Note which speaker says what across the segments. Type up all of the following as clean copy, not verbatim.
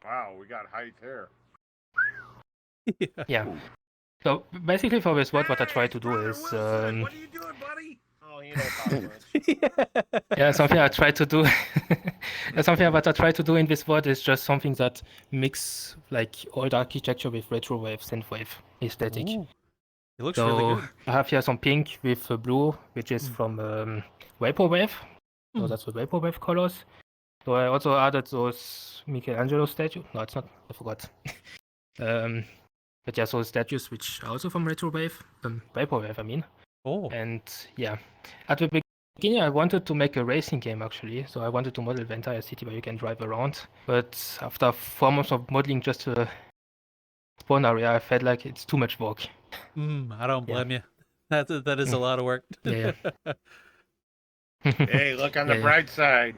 Speaker 1: Wow, we got height here.
Speaker 2: Yeah. So basically for this what I try to do
Speaker 1: Brother
Speaker 2: is
Speaker 1: Wilson, what are you doing, buddy? Oh, you don't talk much.
Speaker 2: yeah, something I try to do something what I try to do in this world is just something that mix like old architecture with retrowave synthwave aesthetic.
Speaker 3: Ooh, it looks
Speaker 2: So
Speaker 3: really good.
Speaker 2: I have here some pink with blue, which is from vaporwave. So that's the vaporwave colors. So I also added those Michelangelo statues. No, it's not. I forgot. But yeah, so statues which are also from retrowave, vaporwave, I mean.
Speaker 3: Oh,
Speaker 2: And yeah, at the beginning I wanted to make a racing game actually. So I wanted to model the entire city where you can drive around. But after 4 months of modeling just a spawn area, I felt like it's too much work.
Speaker 3: I don't blame you. That is a lot of work.
Speaker 2: Yeah.
Speaker 1: Hey, look on the bright side.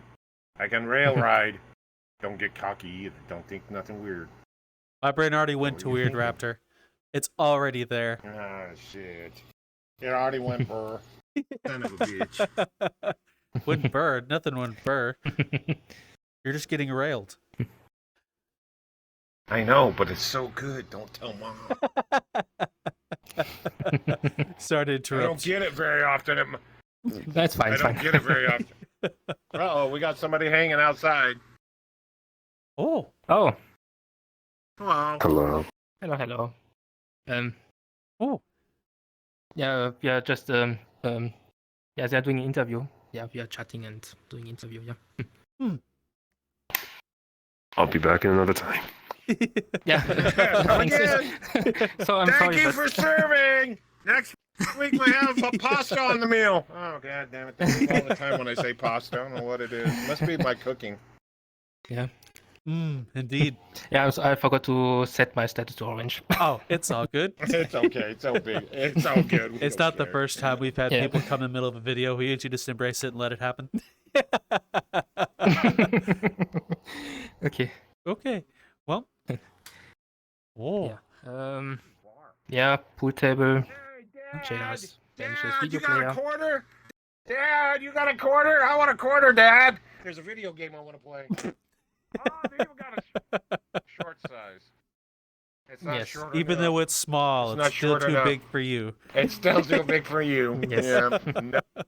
Speaker 1: I can rail ride. Don't get cocky either. Don't think nothing weird.
Speaker 3: My brain already went to Weird Raptor. It's already there.
Speaker 1: Ah, shit. It already went burr. Son of a bitch.
Speaker 3: Wouldn't burr. Nothing wouldn't burr. You're just getting railed.
Speaker 1: I know, but it's so good. Don't tell Mom.
Speaker 3: Sorry to
Speaker 1: I
Speaker 3: interrupt.
Speaker 1: don't get it very often.
Speaker 2: That's fine.
Speaker 1: I don't get it very often. Uh-oh, we got somebody hanging outside.
Speaker 3: Oh.
Speaker 2: Oh,
Speaker 1: Hello.
Speaker 4: Hello.
Speaker 2: hello.
Speaker 3: Oh.
Speaker 2: Yeah, we are just yeah, they're doing an interview. Yeah, we are chatting and doing interview. Yeah.
Speaker 4: I'll be back in another time.
Speaker 2: Yeah. Thanks. So I'm
Speaker 1: Thank
Speaker 2: sorry,
Speaker 1: you
Speaker 2: but
Speaker 1: for serving. Next week we have a pasta on the meal. Oh, god damn it. All the time when I say pasta, I don't know what it is. Must be my cooking.
Speaker 2: yeah.
Speaker 3: Indeed.
Speaker 2: Yeah, I forgot to set my status to orange.
Speaker 3: Oh, it's all good.
Speaker 1: It's okay. It's all big. It's all good. We
Speaker 3: It's
Speaker 1: don't
Speaker 3: not the
Speaker 1: care.
Speaker 3: first time we've had
Speaker 2: Yeah.
Speaker 3: people come in the middle of a video. We usually just embrace it and let it happen.
Speaker 2: Okay.
Speaker 3: Okay. Well. Oh.
Speaker 2: Yeah. Yeah, pool table,
Speaker 1: Hey, Dad.
Speaker 2: chairs, benches,
Speaker 1: Dad,
Speaker 2: video
Speaker 1: you got
Speaker 2: player.
Speaker 1: a quarter? Dad, you got a quarter? I want a quarter, Dad. There's a video game I want to play. Oh, they even got a short size. It's not
Speaker 2: Yes.
Speaker 1: short
Speaker 3: Even
Speaker 1: enough.
Speaker 3: though it's small,
Speaker 1: It's
Speaker 3: it's,
Speaker 1: not
Speaker 3: still
Speaker 1: short
Speaker 3: too
Speaker 1: enough.
Speaker 3: big for you.
Speaker 1: It's still too big for you.
Speaker 2: Yes.
Speaker 1: Yeah.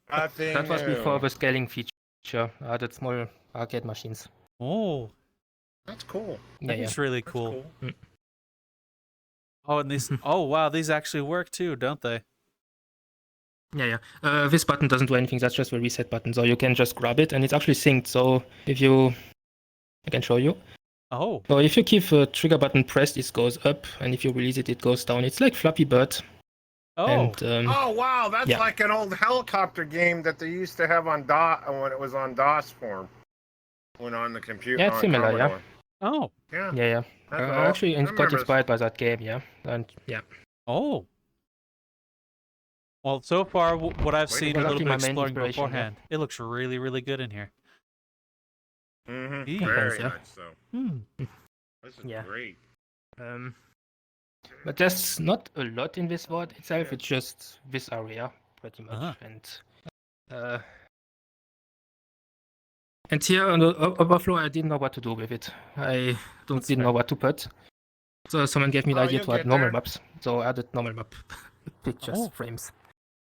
Speaker 1: Nothing
Speaker 2: That was
Speaker 1: new.
Speaker 2: before the scaling feature. I added small arcade machines.
Speaker 3: Oh,
Speaker 1: That's cool.
Speaker 2: Yeah,
Speaker 3: that's really
Speaker 1: That's
Speaker 3: cool.
Speaker 1: cool.
Speaker 3: Oh, and these. Oh, wow, these actually work too, don't they?
Speaker 2: yeah. This button doesn't do anything. That's just the reset button. So you can just grab it, and it's actually synced. So if I can show you.
Speaker 3: Oh,
Speaker 2: So if you keep the trigger button pressed, it goes up, and if you release it, it goes down. It's like Flappy Bird.
Speaker 3: oh,
Speaker 2: And
Speaker 1: Oh wow, that's
Speaker 2: Yeah.
Speaker 1: like an old helicopter game that they used to have on DOS when it was on DOS form. When on the computer.
Speaker 2: Yeah, it's
Speaker 1: on
Speaker 2: similar, yeah.
Speaker 1: Commodore.
Speaker 3: oh,
Speaker 1: Yeah.
Speaker 2: yeah.
Speaker 1: That's
Speaker 2: I
Speaker 1: all.
Speaker 2: actually
Speaker 1: I
Speaker 2: got
Speaker 1: remember
Speaker 2: inspired by that game. Yeah, and yeah.
Speaker 3: oh. Well, so far, what I've
Speaker 1: Wait,
Speaker 3: seen
Speaker 1: was
Speaker 3: a little
Speaker 2: actually
Speaker 3: bit
Speaker 2: my main
Speaker 3: exploring
Speaker 2: inspiration, yeah.
Speaker 3: beforehand, it looks really, really good in here.
Speaker 1: Mm-hmm.
Speaker 3: Yeah.
Speaker 1: Very
Speaker 2: Thanks, yeah.
Speaker 1: much so.
Speaker 3: Hmm.
Speaker 1: This is
Speaker 2: Yeah.
Speaker 1: great.
Speaker 2: But there's not a lot in this world itself. It's just this area, pretty much.
Speaker 3: Uh-huh.
Speaker 2: And here on the overflow, I didn't know what to do with it. I didn't know what to put. So someone gave me the
Speaker 1: Oh,
Speaker 2: idea
Speaker 1: you'll
Speaker 2: to add
Speaker 1: get
Speaker 2: normal
Speaker 1: there.
Speaker 2: maps. So I added normal map pictures,
Speaker 3: Oh.
Speaker 2: frames.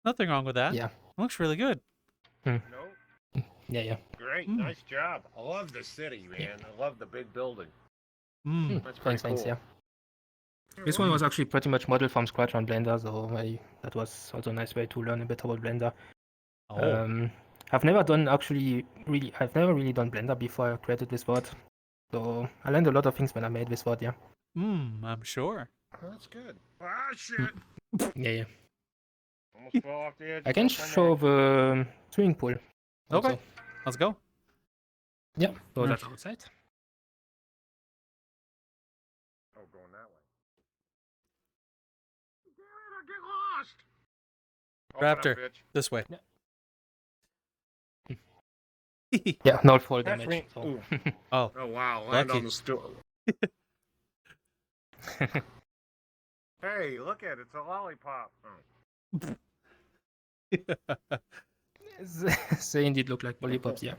Speaker 3: Nothing wrong with that.
Speaker 2: Yeah.
Speaker 3: Looks really good.
Speaker 1: Nope.
Speaker 2: Yeah.
Speaker 1: Great.
Speaker 3: Mm.
Speaker 1: Nice job. I love the city, man. I love the big building.
Speaker 3: Hmm.
Speaker 1: That's pretty
Speaker 2: Thanks,
Speaker 1: cool.
Speaker 2: yeah. This one was actually pretty much modeled from scratch on Blender, so that was also a nice way to learn a bit about Blender.
Speaker 3: Oh.
Speaker 2: I've never really done Blender before I created this world. So I learned a lot of things when I made this world, yeah.
Speaker 3: I'm sure.
Speaker 1: That's good. Ah, shit.
Speaker 2: Yeah.
Speaker 1: Almost fell off the edge.
Speaker 2: I can show the swimming pool. also.
Speaker 3: Okay, let's go.
Speaker 2: Yeah, so
Speaker 3: Mm.
Speaker 2: that's outside.
Speaker 1: Oh, going that way. Damn it, I get lost. Open up,
Speaker 3: Raptor,
Speaker 1: bitch.
Speaker 3: this way.
Speaker 2: Yeah, no fall
Speaker 1: That's
Speaker 2: damage.
Speaker 1: me.
Speaker 2: So.
Speaker 1: Ooh.
Speaker 3: Oh,
Speaker 1: Oh, wow. Land
Speaker 3: Lucky.
Speaker 1: on the stool. Hey, look at it. It's a lollipop. Oh.
Speaker 2: They indeed look like lollipops, yeah.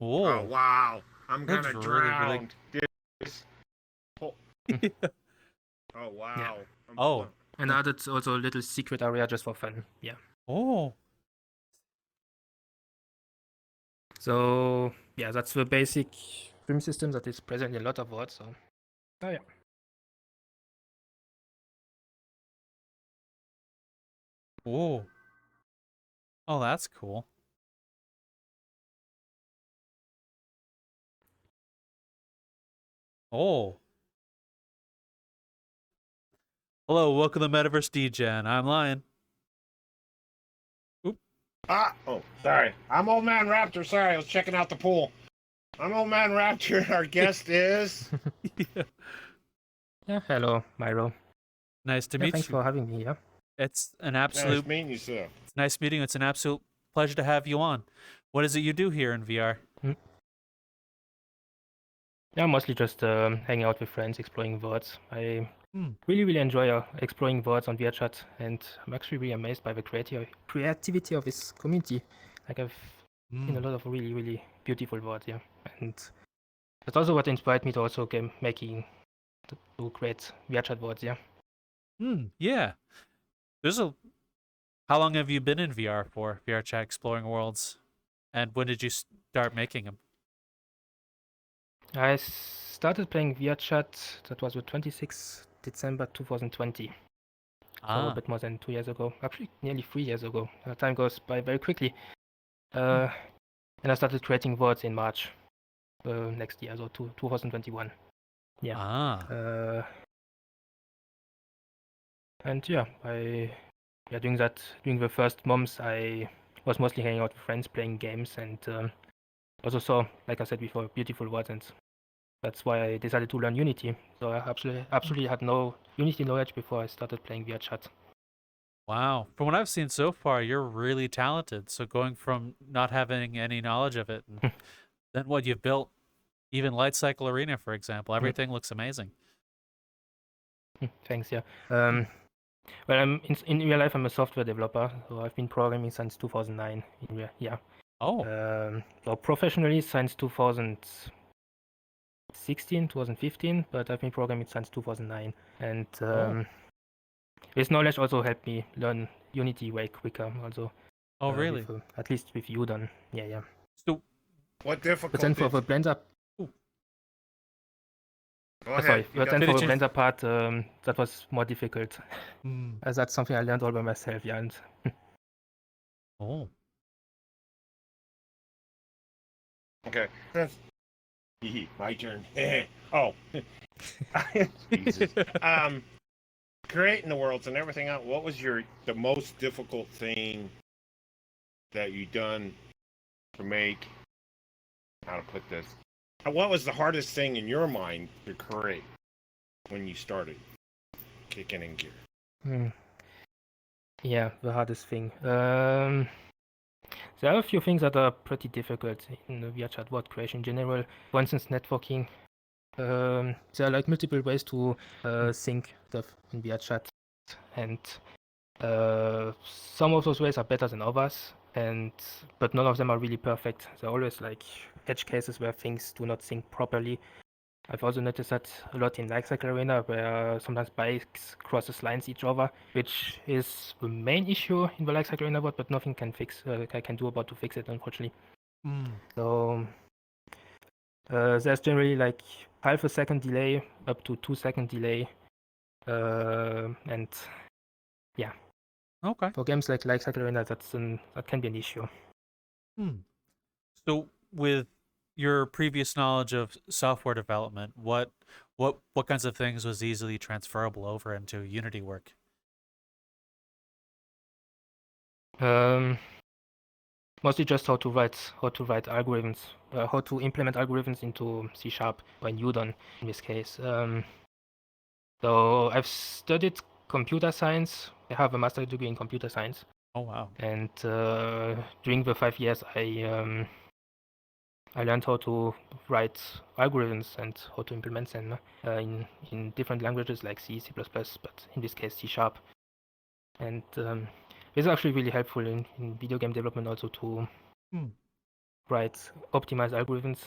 Speaker 1: Oh
Speaker 3: Oh,
Speaker 1: wow! I'm
Speaker 3: That's
Speaker 1: gonna
Speaker 3: really, really-
Speaker 1: drown. This. Oh, oh wow! I'm
Speaker 3: Oh.
Speaker 1: blown.
Speaker 2: And I added also a little secret area just for fun. Yeah.
Speaker 3: Oh.
Speaker 2: So yeah, that's the basic stream system that is present in a lot of words. So oh yeah.
Speaker 3: Oh. Oh, that's cool. Oh. Hello, welcome to Metaverse Degen. I'm Lion.
Speaker 1: Ah! Oh, sorry. I'm Old Man Raptor. Sorry, I was checking out the pool. I'm Old Man Raptor. Our guest is.
Speaker 2: Yeah. Hello, Myro.
Speaker 3: Nice to
Speaker 2: Yeah,
Speaker 3: meet
Speaker 2: thanks
Speaker 3: you.
Speaker 2: for having me. Yeah.
Speaker 3: It's an
Speaker 1: Nice
Speaker 3: absolute
Speaker 1: meeting you, sir.
Speaker 3: it's nice meeting you. It's an absolute pleasure to have you on. What is it you do here in VR?
Speaker 2: Yeah, mostly just hanging out with friends, exploring words. I
Speaker 3: Hmm.
Speaker 2: really enjoy exploring words on VRChat, and I'm actually really amazed by the creativity of this community. Like I've seen a lot of really beautiful words, yeah, and that's also what inspired me to also game making to create VRChat words, yeah.
Speaker 3: Yeah. There's a How long have you been in VR for? VRChat Exploring Worlds. And when did you start making them?
Speaker 2: I started playing VRChat. That was the 26th December 2020. So a bit more than 2 years ago. Actually, nearly 3 years ago. Time goes by very quickly. And I started creating words in March next year, so 2021. Yeah. And yeah, during the first months, I was mostly hanging out with friends, playing games, and also saw, like I said before, beautiful words, and that's why I decided to learn Unity. So I absolutely had no Unity knowledge before I started playing VRChat.
Speaker 3: Wow. From what I've seen so far, you're really talented. So going from not having any knowledge of it, and then what you've built, even Light Cycle Arena, for example, everything looks amazing.
Speaker 2: Thanks, yeah. Well, in real life, I'm a software developer, so I've been programming since 2009. Yeah.
Speaker 3: Oh.
Speaker 2: So professionally since 2016, 2015, but I've been programming since 2009. And this knowledge also helped me learn Unity way quicker. Also,
Speaker 3: Really?
Speaker 2: at least with Udon. Yeah.
Speaker 3: So,
Speaker 1: What
Speaker 2: But then
Speaker 1: difficulty?
Speaker 2: for the Blender,
Speaker 1: Go ahead.
Speaker 2: sorry, but then for the
Speaker 3: Finish.
Speaker 2: Blender part, that was more difficult. As that's something I learned all by myself. Yeah, and
Speaker 3: Oh.
Speaker 1: Okay. My turn. Oh. Jesus. Creating the worlds and everything else. What was the most difficult thing that you done to make? How to put this? What was the hardest thing in your mind to create when you started kicking in gear?
Speaker 2: Yeah, the hardest thing. There are a few things that are pretty difficult in the VRChat word creation in general. For instance, networking. There are like multiple ways to sync stuff in VRChat, and some of those ways are better than others, but none of them are really perfect. There are always like edge cases where things do not sync properly. I've also noticed that a lot in Light Cycle Arena, where sometimes bikes crosses lines each other, which is the main issue in the Light Cycle Arena world, but nothing I can do about to fix it, unfortunately. So there's generally like half a second delay up to 2 second delay, and yeah.
Speaker 3: Okay.
Speaker 2: For games like Light Cycle Arena, that can be an issue.
Speaker 3: So, with your previous knowledge of software development, what kinds of things was easily transferable over into Unity work?
Speaker 2: Mostly just how to write algorithms, how to implement algorithms into C# or in Udon in this case. So I've studied computer science. I have a master's degree in computer science.
Speaker 3: Oh wow!
Speaker 2: And during the 5 years, I learned how to write algorithms and how to implement them in different languages like C, C++, but in this case C#. And it's actually really helpful in video game development also to write optimized algorithms.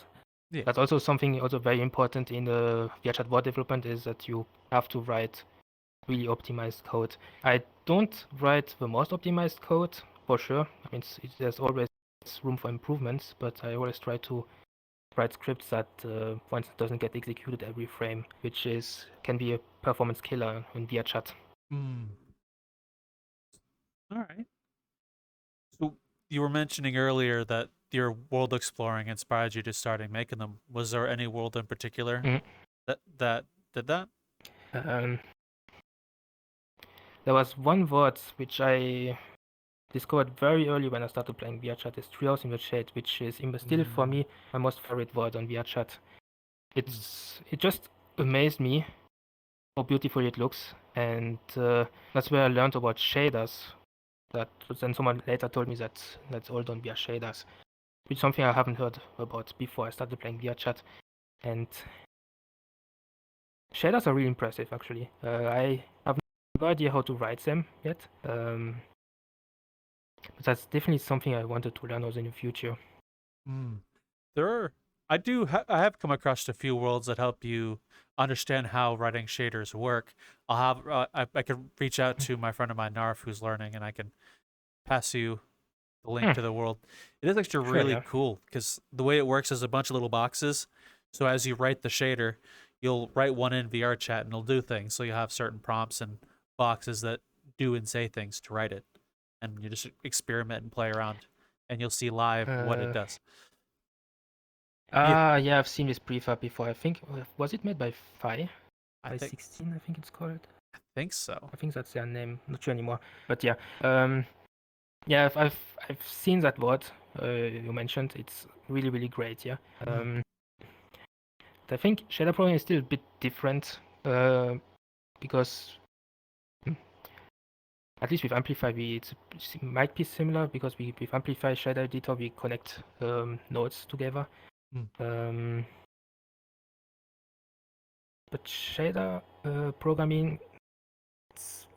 Speaker 3: Yeah.
Speaker 2: That's also something also very important in the VRChat world development is that you have to write really optimized code. I don't write the most optimized code for sure. I mean, there's always room for improvements, but I always try to write scripts that, for instance, doesn't get executed every frame, which can be a performance killer in VRChat.
Speaker 3: Mm. All right. So you were mentioning earlier that your world exploring inspired you to starting making them. Was there any world in particular
Speaker 2: Mhm.
Speaker 3: that did that?
Speaker 2: Um, there was one word which I discovered very early when I started playing VRChat is Treehouse in the Shade, which is still for me my most favorite word on VRChat. It just amazed me how beautiful it looks, and that's where I learned about shaders. That then someone later told me that that's all done via shaders, which is something I haven't heard about before I started playing VRChat. And shaders are really impressive, actually. I have no idea how to write them yet, but that's definitely something I wanted to learn also in the future.
Speaker 3: Mm. There are, I have come across a few worlds that help you understand how writing shaders work. I'll have I could reach out to my friend of mine Narf who's learning, and I can pass you the link to the world. It is actually
Speaker 2: Sure,
Speaker 3: really
Speaker 2: yeah.
Speaker 3: cool because the way it works is a bunch of little boxes. So as you write the shader, you'll write one in VRChat and it'll do things. So you have certain prompts and boxes that do and say things to write it, and you just experiment and play around, and you'll see live what it does. Yeah,
Speaker 2: Yeah, I've seen this prefab before. I think was it made by Phi?
Speaker 3: I
Speaker 2: Phi
Speaker 3: think
Speaker 2: 16, I think it's called.
Speaker 3: so.
Speaker 2: I think that's their name. Not sure anymore. But yeah, yeah, I've seen that word you mentioned. It's really really great. Yeah. I think shader programming is still a bit different because at least with Amplify, it might be similar because with Amplify shader editor we connect nodes together.
Speaker 3: Mm.
Speaker 2: But shader programming,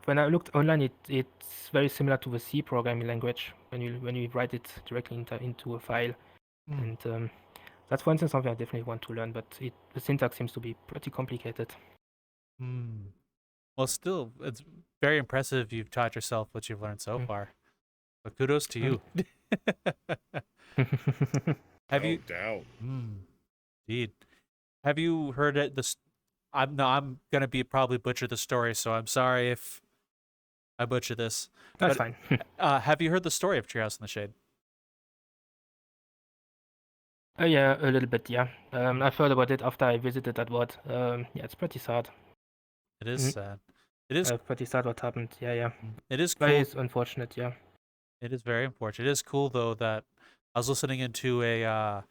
Speaker 2: when I looked online, it's very similar to the C programming language when you write it directly into a file, and that's for instance something I definitely want to learn. But the syntax seems to be pretty complicated.
Speaker 3: Well, still, it's very impressive you've taught yourself what you've learned so far. But kudos to you. Have
Speaker 1: No
Speaker 3: you?
Speaker 1: doubt.
Speaker 3: Indeed. Have you heard it? I'm gonna be probably butcher the story, so I'm sorry if I butcher this.
Speaker 2: That's
Speaker 3: But
Speaker 2: fine.
Speaker 3: have you heard the story of Treehouse in the Shade?
Speaker 2: Yeah, a little bit. Yeah, I've heard about it after I visited that ward. Yeah, it's pretty sad.
Speaker 3: It is sad. It is.
Speaker 2: Pretty sad what happened. Yeah, yeah.
Speaker 3: It is
Speaker 2: Very
Speaker 3: cool.
Speaker 2: unfortunate. Yeah.
Speaker 3: It is very unfortunate. It is cool though that I was listening into a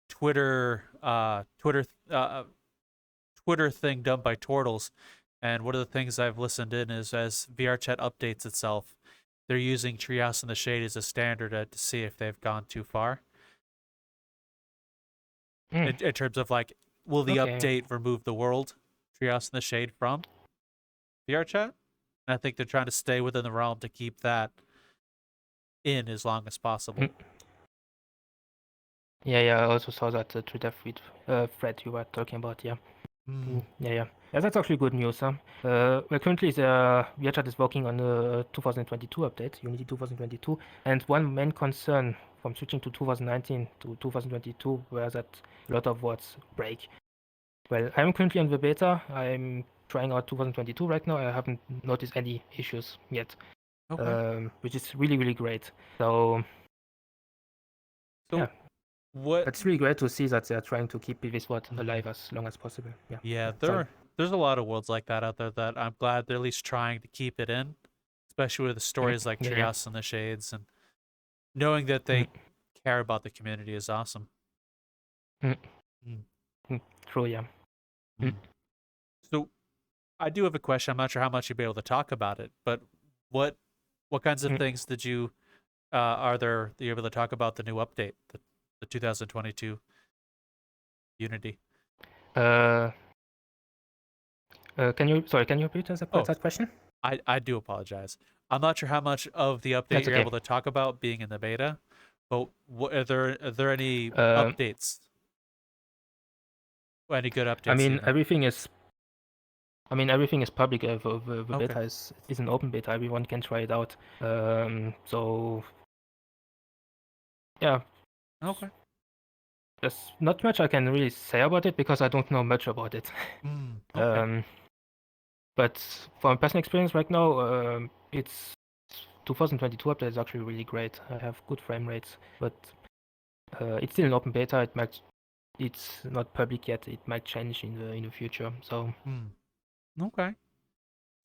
Speaker 3: Twitter Twitter thing done by Turtles, and one of the things I've listened in is as VRChat updates itself, they're using Treehouse in the Shade as a standard to see if they've gone too far. In terms of like, will the update remove the world Treehouse in the Shade from VRChat? And I think they're trying to stay within the realm to keep that in as long as possible.
Speaker 2: Yeah, yeah. I also saw that Twitter thread you were talking about. Yeah. Yeah, yeah. Yeah, that's actually good news. Huh? Well, currently VRChat is working on the 2022 update, Unity 2022, and one main concern from switching to 2019 to 2022 was that a lot of words break. Well, I'm currently on the beta. I'm trying out 2022 right now. I haven't noticed any issues yet, which is really, really great. So yeah, it's really great to see that they're trying to keep this word alive as long as possible. Yeah.
Speaker 3: Yeah,
Speaker 2: Sorry.
Speaker 3: there's a lot of worlds like that out there that I'm glad they're at least trying to keep it in, especially with the stories like
Speaker 2: Yeah, yeah.
Speaker 3: Treehouse in the Shades, and knowing that they care about the community is awesome.
Speaker 2: True, yeah.
Speaker 3: So I do have a question. I'm not sure how much you'll be able to talk about it, but what kinds of things did you are there that you're able to talk about the new update, the 2022 Unity?
Speaker 2: Can you repeat that question?
Speaker 3: I do apologize. I'm not sure how much of the update
Speaker 2: That's
Speaker 3: you're
Speaker 2: okay.
Speaker 3: able to talk about being in the beta, But are there any
Speaker 2: Um,
Speaker 3: updates? Any good updates?
Speaker 2: I mean,
Speaker 3: you know?
Speaker 2: everything is. I mean, everything is public. The
Speaker 3: Okay.
Speaker 2: beta is an open beta. Everyone can try it out. So yeah,
Speaker 3: Okay.
Speaker 2: there's not much I can really say about it because I don't know much about it.
Speaker 3: Okay.
Speaker 2: But from personal experience right now, it's 2022 update is actually really great. I have good frame rates, but it's still an open beta. It's not public yet. It might change in the future. So
Speaker 3: Okay.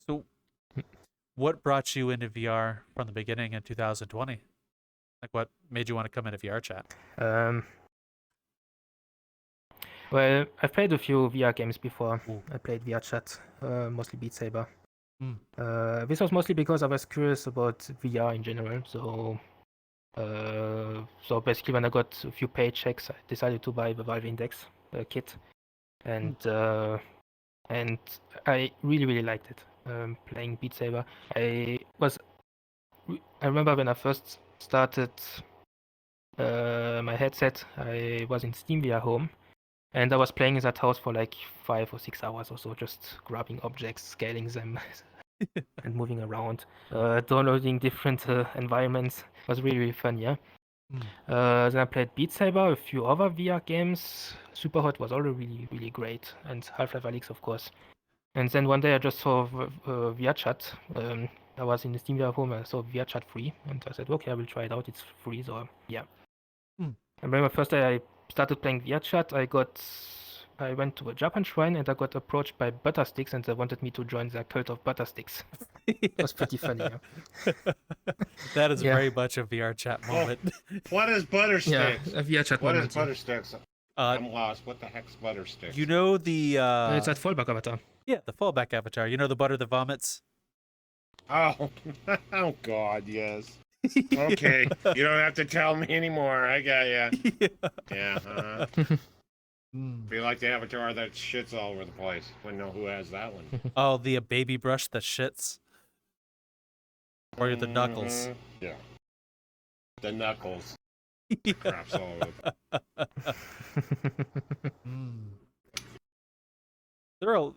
Speaker 3: So, what brought you into VR from the beginning in 2020? Like, what made you want to come into VRChat?
Speaker 2: Well, I've played a few VR games before.
Speaker 3: Ooh.
Speaker 2: I played VRChat, mostly Beat Saber.
Speaker 3: Mm.
Speaker 2: This was mostly because I was curious about VR in general. So basically, when I got a few paychecks, I decided to buy the Valve Index kit, and I really liked it. Playing Beat Saber, I remember when I first started my headset, I was in SteamVR home, and I was playing in that house for like 5 or 6 hours or so, just grabbing objects, scaling them, and moving around, downloading different environments. It was really fun, yeah. Then I played Beat Saber, a few other VR games. Superhot was also really great, and Half-Life Alyx, of course. And then one day I just saw VRChat. I was in the SteamVR home, I saw VRChat free, and I said, okay, I will try it out. It's free, so yeah. I remember first day I started playing VRChat, I went to a Japan shrine and I got approached by Buttersticks and they wanted me to join their cult of Buttersticks. It was pretty funny, yeah.
Speaker 3: That is
Speaker 2: Yeah.
Speaker 3: very much a VRChat moment.
Speaker 1: What is Buttersticks?
Speaker 2: Yeah, a VRChat
Speaker 1: What
Speaker 2: moment.
Speaker 1: is Buttersticks?
Speaker 3: Uh,
Speaker 1: I'm lost. What the heck's Buttersticks?
Speaker 3: you know the
Speaker 2: It's that fallback avatar.
Speaker 3: yeah, the fallback avatar. You know the butter that vomits.
Speaker 1: Oh, oh God, yes. Okay, you don't have to tell me anymore. I got ya. Yeah. Be like the avatar that shits all over the place. Wouldn't know who has that one.
Speaker 3: Oh, the baby brush that shits. Or the knuckles.
Speaker 1: Yeah. The knuckles. Craps all over.
Speaker 3: They're all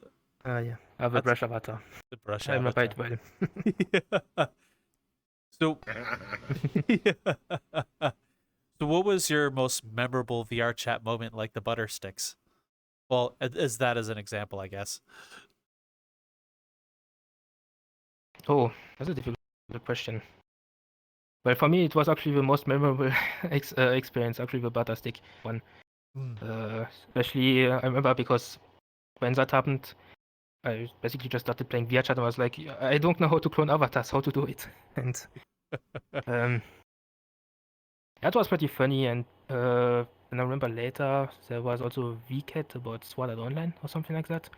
Speaker 2: Yeah, I have a brush avatar.
Speaker 3: the brush
Speaker 2: I remember it
Speaker 3: avatar.
Speaker 2: well.
Speaker 3: So, so what was your most memorable VR chat moment, like the butter sticks? Well, as that as an example, I guess.
Speaker 2: Oh, that's a difficult question. Well, for me, it was actually the most memorable experience, actually the Butterstick one. Especially, I remember because when that happened, I basically just started playing VRChat and I was like, I don't know how to clone avatars, how to do it. And that was pretty funny. And I remember later there was also a VCat about Sword Art Online or something like that.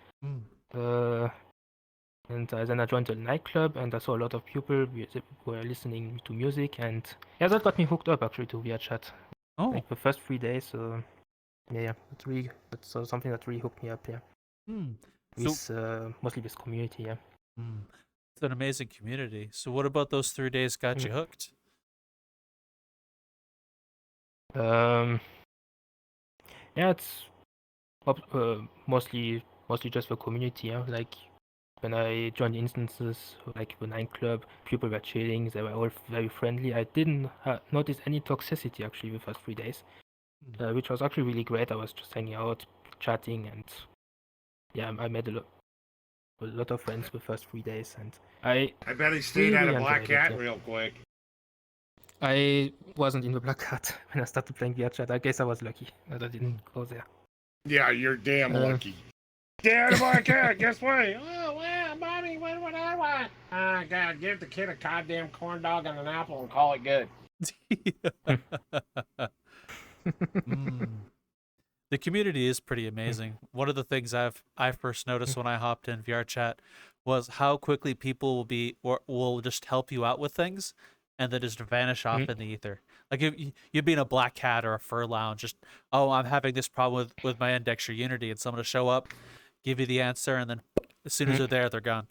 Speaker 2: And then I joined a nightclub and I saw a lot of people who were listening to music. And yeah, that got me hooked up actually to VRChat.
Speaker 3: Oh.
Speaker 2: Like the first 3 days. Yeah, that's something that really hooked me up, yeah. With mostly this community, yeah.
Speaker 3: It's an amazing community. So what about those 3 days got you hooked?
Speaker 2: Yeah, it's mostly just the community, yeah. Like when I joined instances like the nightclub, people were chilling, they were all very friendly. I didn't notice any toxicity actually the first 3 days, which was actually really great. I was just hanging out, chatting, and yeah, I made a lot of friends the first 3 days, and I
Speaker 1: bet he stayed
Speaker 2: really
Speaker 1: at a black
Speaker 2: enjoyed it,
Speaker 1: cat
Speaker 2: yeah.
Speaker 1: real quick.
Speaker 2: I wasn't in the black cat when I started playing VRChat. I guess I was lucky that I didn't go there.
Speaker 1: Yeah, you're damn lucky. Dad, black cat, guess what? Oh, well, mommy, what would I want? God, give the kid a goddamn corn dog and an apple and call it good.
Speaker 3: The community is pretty amazing. One of the things I first noticed when I hopped in VRChat was how quickly people will just help you out with things and then just vanish off in the ether. Like you'd be in a black cat or a fur lounge, just, oh, I'm having this problem with my index or Unity, and someone will show up, give you the answer, and then as soon as they're there, they're gone.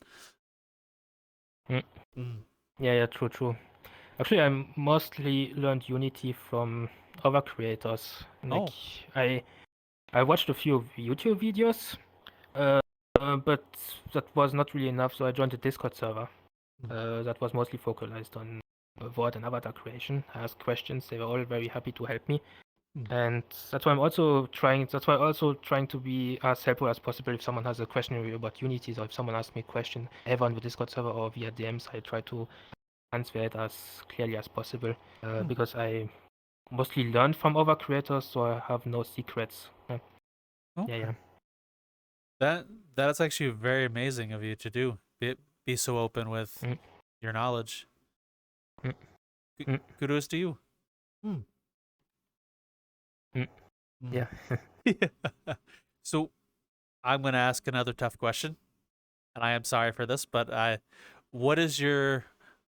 Speaker 2: Yeah, true. Actually, I mostly learned Unity from other creators. Like
Speaker 3: Oh.
Speaker 2: I watched a few YouTube videos, but that was not really enough. So I joined a Discord server. That was mostly focused on VOD and avatar creation. I asked questions. They were all very happy to help me. And that's why I'm also trying. That's why I'm also trying to be as helpful as possible. If someone has a question about Unity, or if someone asks me a question, ever on the Discord server or via DMs, I try to answer it as clearly as possible. Because I mostly learned from other creators, so I have no secrets.
Speaker 3: Okay.
Speaker 2: Yeah.
Speaker 3: That's actually very amazing of you to do. Be so open with your knowledge. Kudos to you.
Speaker 2: Yeah.
Speaker 3: So I'm going to ask another tough question, and I am sorry for this, but what is your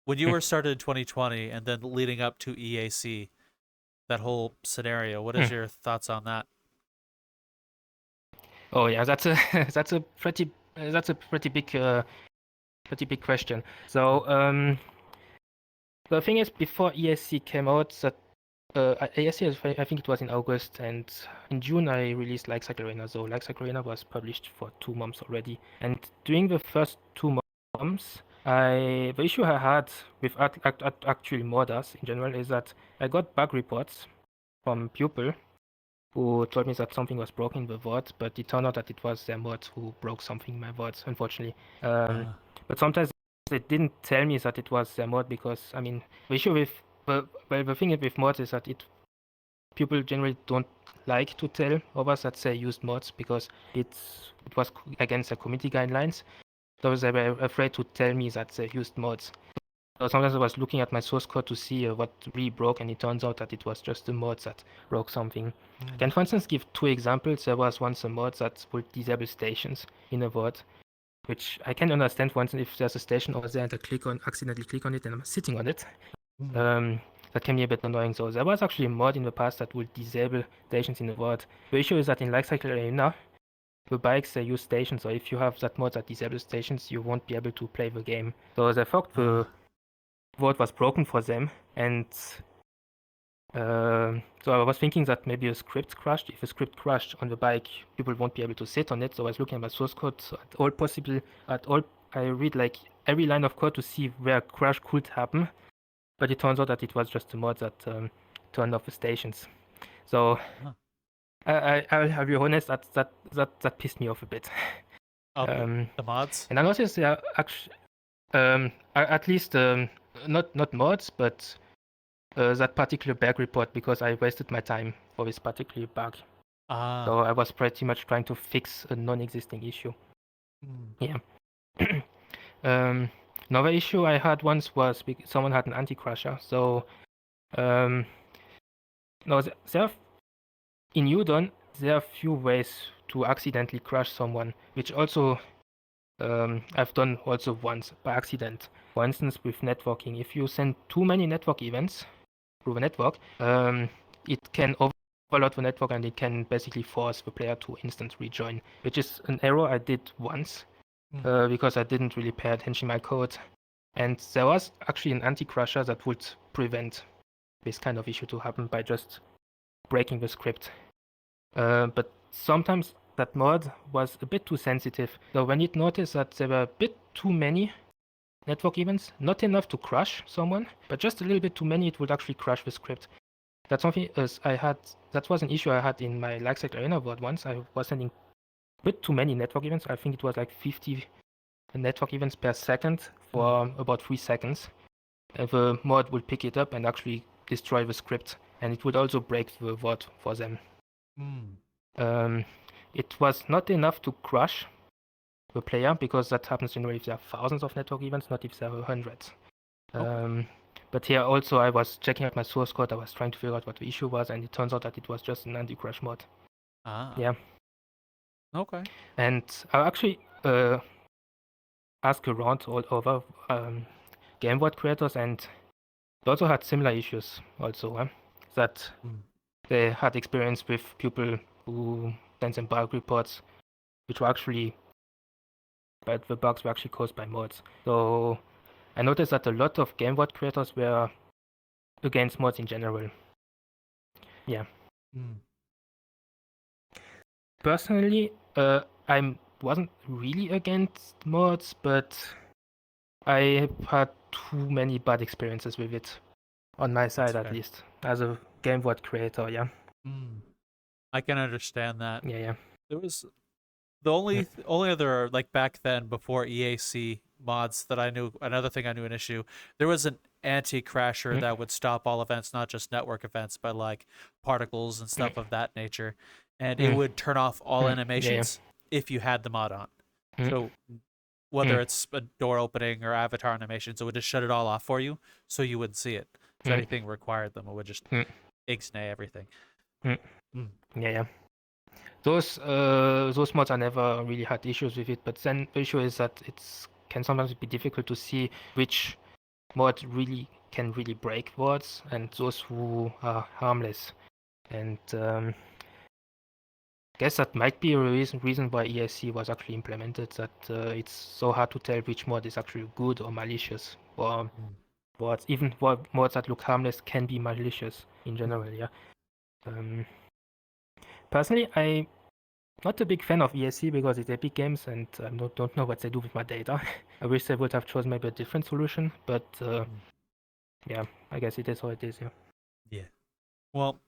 Speaker 3: when you were started in 2020 and then leading up to EAC, that whole scenario? What is your thoughts on that?
Speaker 2: Oh yeah, that's a that's a pretty big question. So the thing is, before ESC came out, that ESC I think it was in August, and in June I released Light Cycle Arena. So Light Cycle Arena was published for 2 months already, and during the first 2 months, the issue I had with actually modders in general is that I got bug reports from people who told me that something was broken in the VOD, but it turned out that it was their mod who broke something in my VODs, unfortunately. But sometimes they didn't tell me that it was their mod because, I mean, the issue with, the thing with mods is that people generally don't like to tell others that they used mods because it was against the community guidelines. So they were afraid to tell me that they used mods. So sometimes I was looking at my source code to see what really broke, and it turns out that it was just the mod that broke something. I can, for instance, give 2 examples. There was once a mod that would disable stations in a VOD, which I can understand. For instance, if there's a station over there and I accidentally click on it and I'm sitting on it, that can be a bit annoying. So there was actually a mod in the past that would disable stations in the VOD. The issue is that in Light Cycle Arena, the bikes they use stations, so if you have that mod that disables stations, you won't be able to play the game. So they thought the VOD was broken for them, and so I was thinking that maybe a script crashed. If a script crashed on the bike, people won't be able to sit on it. So I was looking at my source code I read like every line of code to see where a crash could happen, but it turns out that it was just a mod that turned off the stations. So I'll be honest, that pissed me off a bit.
Speaker 3: The mods?
Speaker 2: And I noticed there are actually at least not mods, but that particular bug report, because I wasted my time for this particular bug. So I was pretty much trying to fix a non-existing issue. Yeah. Another issue I had once was someone had an anti-crasher. So no, in Udon there are few ways to accidentally crash someone, which also I've done also once by accident. For instance, with networking, if you send too many network events through the network, it can overload the network and it can basically force the player to instant rejoin, which is an error I did once because I didn't really pay attention to my code. And there was actually an anti-crasher that would prevent this kind of issue to happen by just breaking the script. But sometimes that mod was a bit too sensitive. So when it noticed that there were a bit too many network events, not enough to crash someone, but just a little bit too many, it would actually crash the script. That's something that was an issue I had in my Light Cycle Arena VOD once. I was sending a bit too many network events. I think it was like 50 network events per second for about 3 seconds. The mod would pick it up and actually destroy the script, and it would also break the VOD for them. It was not enough to crash the player, because that happens generally if there are thousands of network events, not if there are hundreds. But here also I was checking out my source code. I was trying to figure out what the issue was, and it turns out that it was just an anti-crash mod. Yeah.
Speaker 3: Okay.
Speaker 2: And I actually asked around all over game VOD creators, and they also had similar issues also, that they had experience with people who sent them bug reports, which were actually, but the bugs were actually caused by mods. So I noticed that a lot of game VOD creators were against mods in general. Yeah. Personally, I wasn't really against mods, but I had too many bad experiences with it, on my side at
Speaker 3: fair.
Speaker 2: least, as a game world creator. Yeah,
Speaker 3: I can understand that.
Speaker 2: yeah.
Speaker 3: There was the only other, like, back then, before EAC mods that I knew, another thing I knew an issue, there was an anti-crasher that would stop all events, not just network events, but like particles and stuff of that nature, and it would turn off all animations if you had the mod on. So whether it's a door opening or avatar animations, it would just shut it all off for you, so you wouldn't see it. If anything required them, it would just ixnay everything.
Speaker 2: Yeah. Those mods I never really had issues with it, but then the issue is that it can sometimes be difficult to see which mod can really break words and those who are harmless. And I guess that might be a reason why ESC was actually implemented, that it's so hard to tell which mod is actually good or malicious. Or mods, even mods that look harmless can be malicious in general, yeah. Personally, I'm not a big fan of ESC because it's Epic Games and I don't know what they do with my data. I wish they would have chosen maybe a different solution, but yeah, I guess it is what it is, yeah.
Speaker 3: Yeah. Well,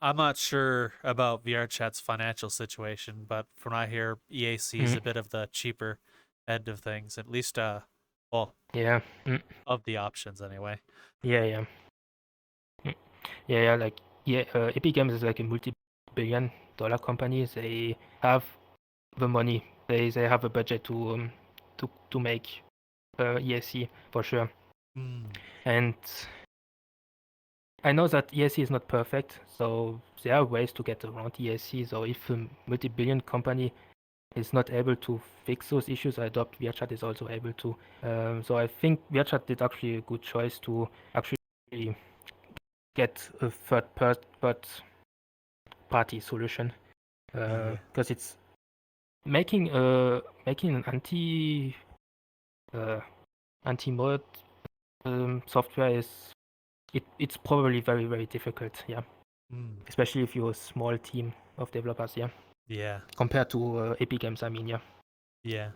Speaker 3: I'm not sure about VRChat's financial situation, but from what I hear, EAC is a bit of the cheaper end of things, at least, well,
Speaker 2: yeah,
Speaker 3: of the options anyway.
Speaker 2: Yeah, like Epic Games is like a multi-billion-dollar company. They have the money. They have a budget to make ESC for sure. And I know that ESC is not perfect, so there are ways to get around ESC. So if a multi-billion company is not able to fix those issues, I doubt VRChat is also able to. So I think VRChat did actually a good choice to actually get a third party solution, because it's making an anti-mod software it's probably very, very difficult, yeah. Especially if you're a small team of developers,
Speaker 3: Yeah.
Speaker 2: compared to Epic Games, I mean,
Speaker 3: Yeah.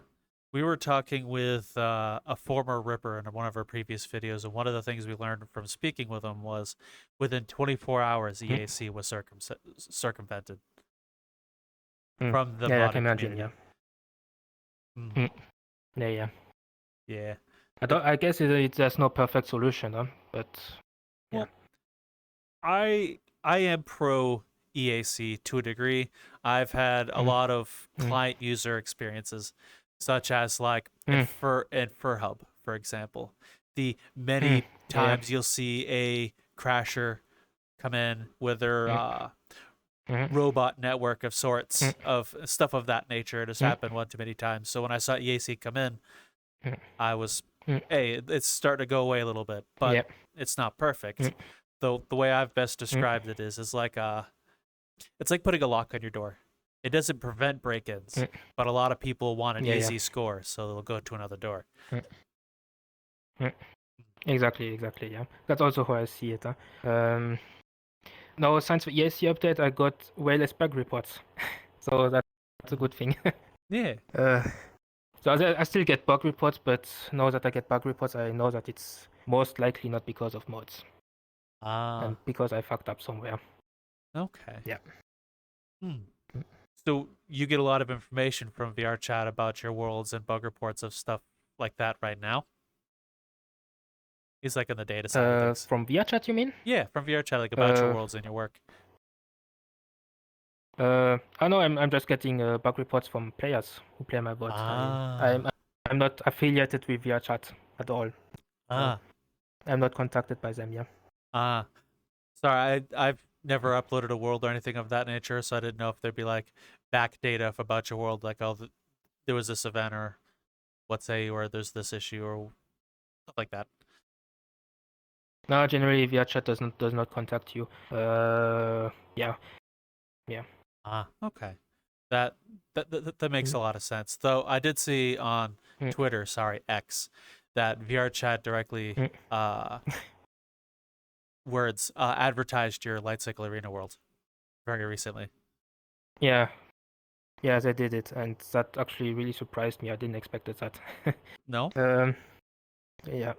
Speaker 3: We were talking with a former Ripper in one of our previous videos, and one of the things we learned from speaking with him was within 24 hours, EAC was circumvented from the
Speaker 2: yeah, I
Speaker 3: modding
Speaker 2: can imagine,
Speaker 3: community.
Speaker 2: Yeah.
Speaker 3: Yeah.
Speaker 2: I guess there's no perfect solution, but yeah.
Speaker 3: Well, I am pro EAC to a degree. I've had a lot of client user experiences, such as like in FurHub, for example. The many times you'll see a crasher come in with their robot network of sorts, of stuff of that nature. It has happened one too many times. So when I saw EAC come in, I was, hey, it's starting to go away a little bit, but it's not perfect. Though the way I've best described it is like it's like putting a lock on your door. It doesn't prevent break-ins, but a lot of people want an easy score, so they'll go to another door.
Speaker 2: Exactly, yeah. That's also how I see it. Now, since the EAC update, I got way less bug reports, so that's a good thing.
Speaker 3: Yeah.
Speaker 2: So I still get bug reports, but now that I get bug reports, I know that it's most likely not because of mods. And because I fucked up somewhere.
Speaker 3: Okay.
Speaker 2: Yeah.
Speaker 3: So you get a lot of information from VRChat about your worlds and bug reports of stuff like that right now? He's like in the data side of things.
Speaker 2: From VRChat, you mean?
Speaker 3: Yeah, from VRChat, like about your worlds and your work.
Speaker 2: I know I'm just getting bug reports from players who play my worlds. I'm not affiliated with VRChat at all. So I'm not contacted by them,
Speaker 3: Sorry, I've never uploaded a world or anything of that nature, so I didn't know if there'd be like back data about your world, like, oh, there was this event, or let's say, or there's this issue, or stuff like that.
Speaker 2: No, generally VRChat does not contact you. Yeah.
Speaker 3: Okay. That makes a lot of sense. Though I did see on Twitter, sorry, X, that VRChat directly words, advertised your Light Cycle Arena world very recently.
Speaker 2: Yeah, yeah, they did it, and that actually really surprised me. I didn't expect that.
Speaker 3: No?
Speaker 2: Yeah.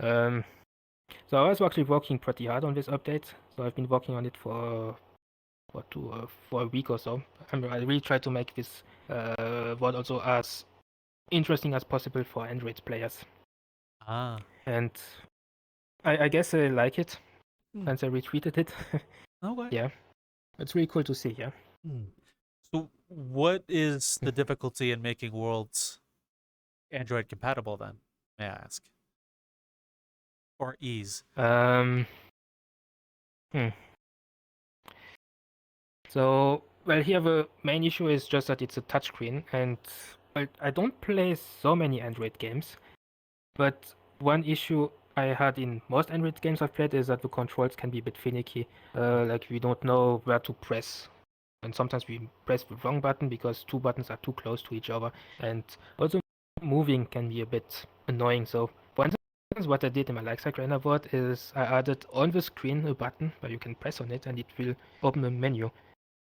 Speaker 3: Hmm.
Speaker 2: So I was actually working pretty hard on this update. So I've been working on it for a week or so. I really try to make this world also as interesting as possible for Android players.
Speaker 3: Ah.
Speaker 2: And I guess they like it,
Speaker 3: Hmm.
Speaker 2: and they retweeted it.
Speaker 3: Okay.
Speaker 2: Yeah, it's really cool to see. Yeah.
Speaker 3: Hmm. So what is the difficulty in making worlds Android compatible then, may I ask? Or ease?
Speaker 2: Hmm. So, well, here the main issue is just that it's a touchscreen, and I don't play so many Android games, but one issue I had in most Android games I've played is that the controls can be a bit finicky. Like we don't know where to press, and sometimes we press the wrong button because two buttons are too close to each other, and also moving can be a bit annoying. So, for instance, what I did in my Light Cycle Arena board is I added on the screen a button where you can press on it, and it will open a menu.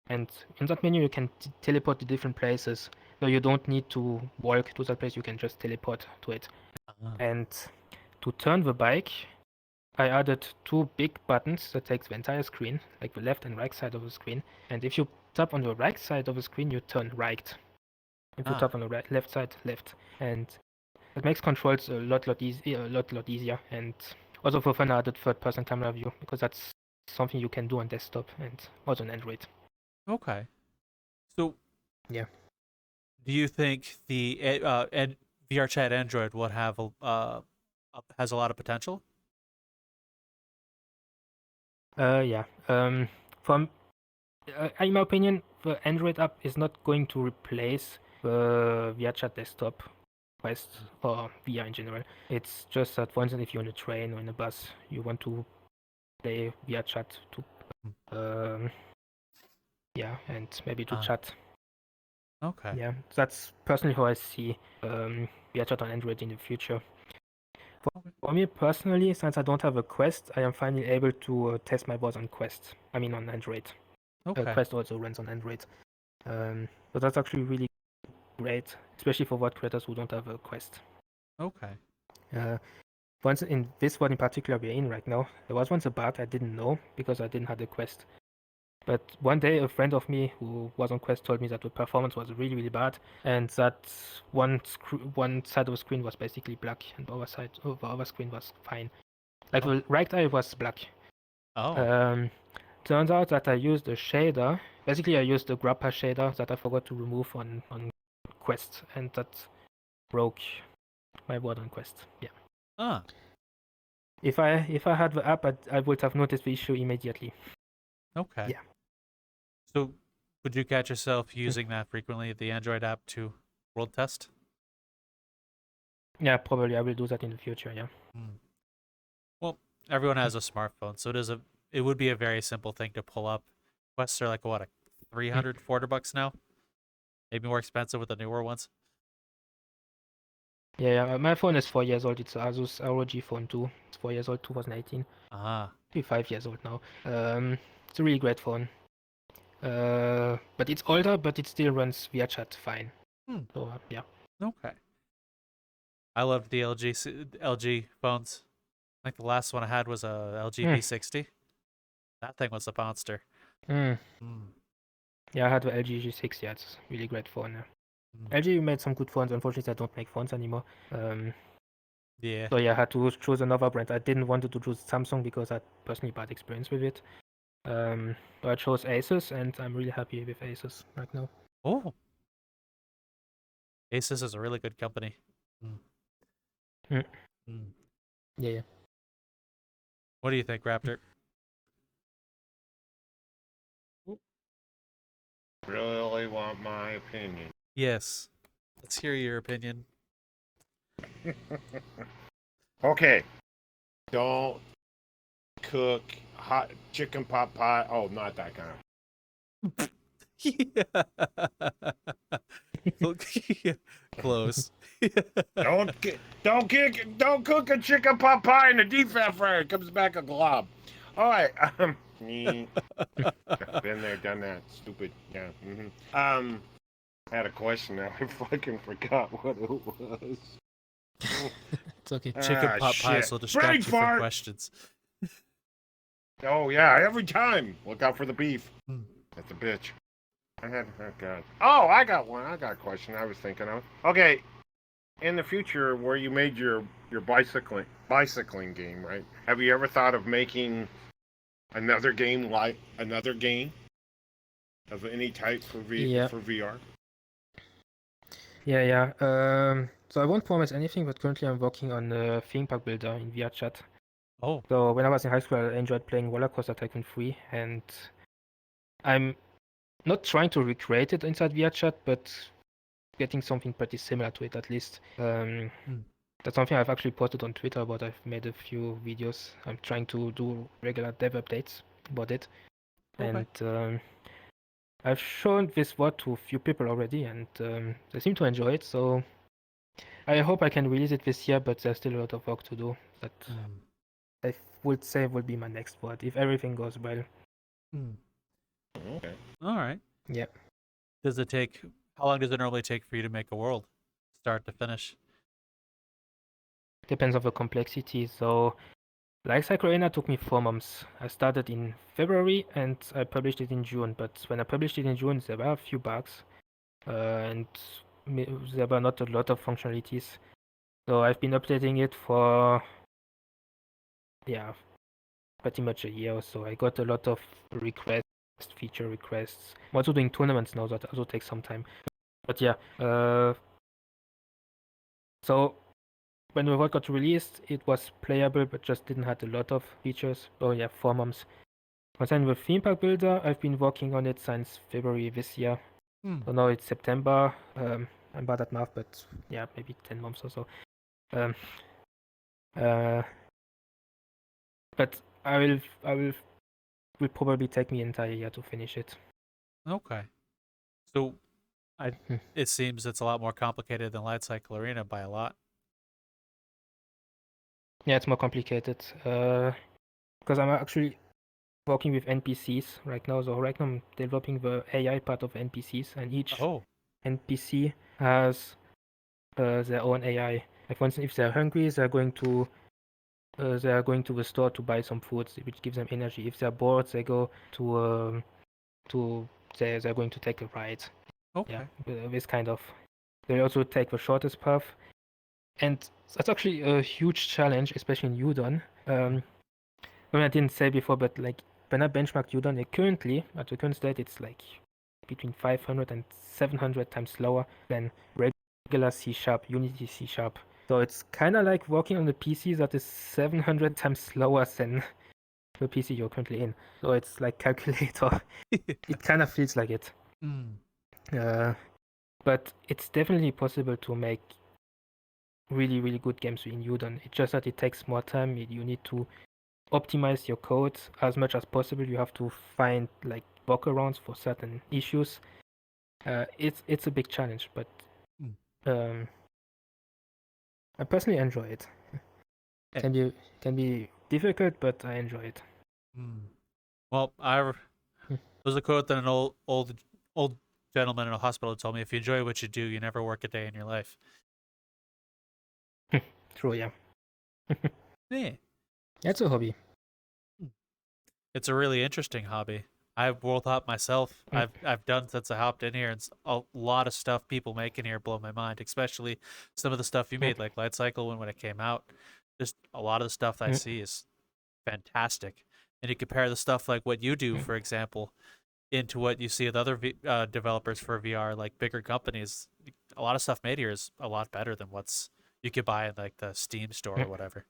Speaker 2: And in that menu, you can teleport to different places. So you don't need to walk to that place, you can just teleport to it.
Speaker 3: Ah.
Speaker 2: And to turn the bike, I added two big buttons that takes the entire screen, like the left and right side of the screen. And if you tap on the right side of the screen, you turn right. If you tap on the left side, left. And it makes controls a lot easier. And also for fun, I added third-person camera view because that's something you can do on desktop and also on Android.
Speaker 3: Okay. So,
Speaker 2: yeah,
Speaker 3: do you think the VRChat Android would have has a lot of potential?
Speaker 2: Yeah. From in my opinion, the Android app is not going to replace the VRChat desktop Quest or VR in general. It's just that, for instance, if you're on a train or in a bus, you want to play VRChat to, and maybe to chat.
Speaker 3: Okay.
Speaker 2: Yeah, that's personally how I see VRChat on Android in the future. For me personally, since I don't have a Quest, I am finally able to test my boss on Quest. I mean on Android.
Speaker 3: Okay.
Speaker 2: Quest also runs on Android. So that's actually really great, especially for what creators who don't have a Quest.
Speaker 3: Okay.
Speaker 2: Once in this one in particular we're in right now, there was once a bug I didn't know because I didn't have the Quest. But one day a friend of me who was on Quest told me that the performance was really, really bad and that one side of the screen was basically black and the other screen was fine. Like the right eye was black.
Speaker 3: Oh.
Speaker 2: Turns out that I used a shader. Basically, I used the grappa shader that I forgot to remove on Quest, and that broke my board on Quest. Yeah.
Speaker 3: Ah.
Speaker 2: If I had the app, I would have noticed the issue immediately.
Speaker 3: Okay.
Speaker 2: Yeah.
Speaker 3: So, would you catch yourself using that frequently, the Android app, to world test?
Speaker 2: Yeah, probably I will do that in the future. Yeah.
Speaker 3: Well, everyone has a smartphone, so it would be a very simple thing to pull up. Quests are like what, $300-$400 now? Maybe more expensive with the newer ones.
Speaker 2: Yeah. My phone is 4 years old. It's Asus ROG Phone 2. It's 4 years old, 2018.
Speaker 3: Ah.
Speaker 2: Maybe 5 years old now. It's a really great phone. But it's older, but it still runs VRChat fine. So yeah.
Speaker 3: Okay. I love the LG phones. I think the last one I had was a LG V60. That thing was a monster.
Speaker 2: Yeah, I had the LG G6. Yeah, it's a really great phone. LG made some good phones. Unfortunately, I don't make phones anymore.
Speaker 3: Yeah.
Speaker 2: So yeah, I had to choose another brand. I didn't want to choose Samsung because I had personally bad experience with it. So I chose Asus, and I'm really happy with Asus right now.
Speaker 3: Oh. Asus is a really good company.
Speaker 2: Yeah.
Speaker 3: What do you think, Raptor?
Speaker 1: Really want my opinion.
Speaker 3: Yes. Let's hear your opinion.
Speaker 1: Okay. Don't cook hot chicken pot pie. Oh, not that kind.
Speaker 3: Yeah. Close.
Speaker 1: Don't cook a chicken pot pie in the deep fat fryer. It comes back a glob. All right. Been there, done that. Stupid. Yeah. I had a question now. I fucking forgot what it was.
Speaker 2: It's okay.
Speaker 3: Chicken pot pies
Speaker 1: shit.
Speaker 3: will distract
Speaker 1: Brain
Speaker 3: you from
Speaker 1: fart.
Speaker 3: questions.
Speaker 1: Oh yeah, every time. Look out for the beef.
Speaker 3: Hmm.
Speaker 1: That's a bitch. Oh god. Oh, I got one. I got a question I was thinking of. Okay. In the future, where you made your bicycling game, right? Have you ever thought of making another game of any type for
Speaker 2: Yeah.
Speaker 1: for VR?
Speaker 2: Yeah. So I won't promise anything, but currently I'm working on a theme park builder in VRChat.
Speaker 3: Oh,
Speaker 2: So when I was in high school, I enjoyed playing Roller Coaster Tycoon 3, and I'm not trying to recreate it inside VRChat, but getting something pretty similar to it at least. That's something I've actually posted on Twitter about. I've made a few videos. I'm trying to do regular dev updates about it.
Speaker 3: okay.
Speaker 2: And I've shown this word to a few people already, and they seem to enjoy it. So I hope I can release it this year, but there's still a lot of work to do. That I would say will be my next word if everything goes well.
Speaker 1: Okay.
Speaker 3: All right.
Speaker 2: Yeah.
Speaker 3: Does it take? How long does it normally take for you to make a world, start to finish?
Speaker 2: Depends on the complexity. So Light Cycle Arena took me 4 months. I started in February and I published it in June. But when I published it in June, there were a few bugs, and there were not a lot of functionalities. So I've been updating it for pretty much a year or so. I got a lot of feature requests. I'm also doing tournaments now, that also takes some time. But yeah, so when the world got released, it was playable, but just didn't have a lot of features. Oh yeah, 4 months. And then with Theme Park Builder, I've been working on it since February this year. So now it's September. I'm bad at math, but yeah, maybe 10 months or so. But will probably take me an entire year to finish it.
Speaker 3: Okay. So, it seems it's a lot more complicated than Light Cycle Arena by a lot.
Speaker 2: Yeah, it's more complicated. Because I'm actually working with NPCs right now. So right now I'm developing the AI part of NPCs, and each NPC has their own AI. Like for instance, if they're hungry, they're going to the store to buy some food, which gives them energy. If they're bored, they go to they're going to take a ride.
Speaker 3: Okay.
Speaker 2: Yeah, this kind of. They also take the shortest path, and that's actually a huge challenge, especially in Udon. I didn't say before, but like when I benchmarked Udon, currently at the current state, it's like between 500 and 700 times slower than regular C#, Unity C#. So it's kind of like working on a PC that is 700 times slower than the PC you're currently in. So it's like calculator. It kind of feels like it. But it's definitely possible to make really, really good games in Udon. It's just that it takes more time. You need to optimize your code as much as possible. You have to find like workarounds for certain issues. It's a big challenge, but I personally enjoy it. Can be difficult, but I enjoy it.
Speaker 3: Well, there's a quote that an old gentleman in a hospital told me: "If you enjoy what you do, you never work a day in your life."
Speaker 2: True, yeah.
Speaker 3: Yeah.
Speaker 2: It's a hobby.
Speaker 3: It's a really interesting hobby. I've world hopped myself. I've done since I hopped in here, and a lot of stuff people make in here blow my mind. Especially some of the stuff you made, like Light Cycle when it came out. Just a lot of the stuff I see is fantastic. And you compare the stuff like what you do, for example, into what you see with other developers for VR, like bigger companies. A lot of stuff made here is a lot better than what's you could buy in like the Steam store or whatever.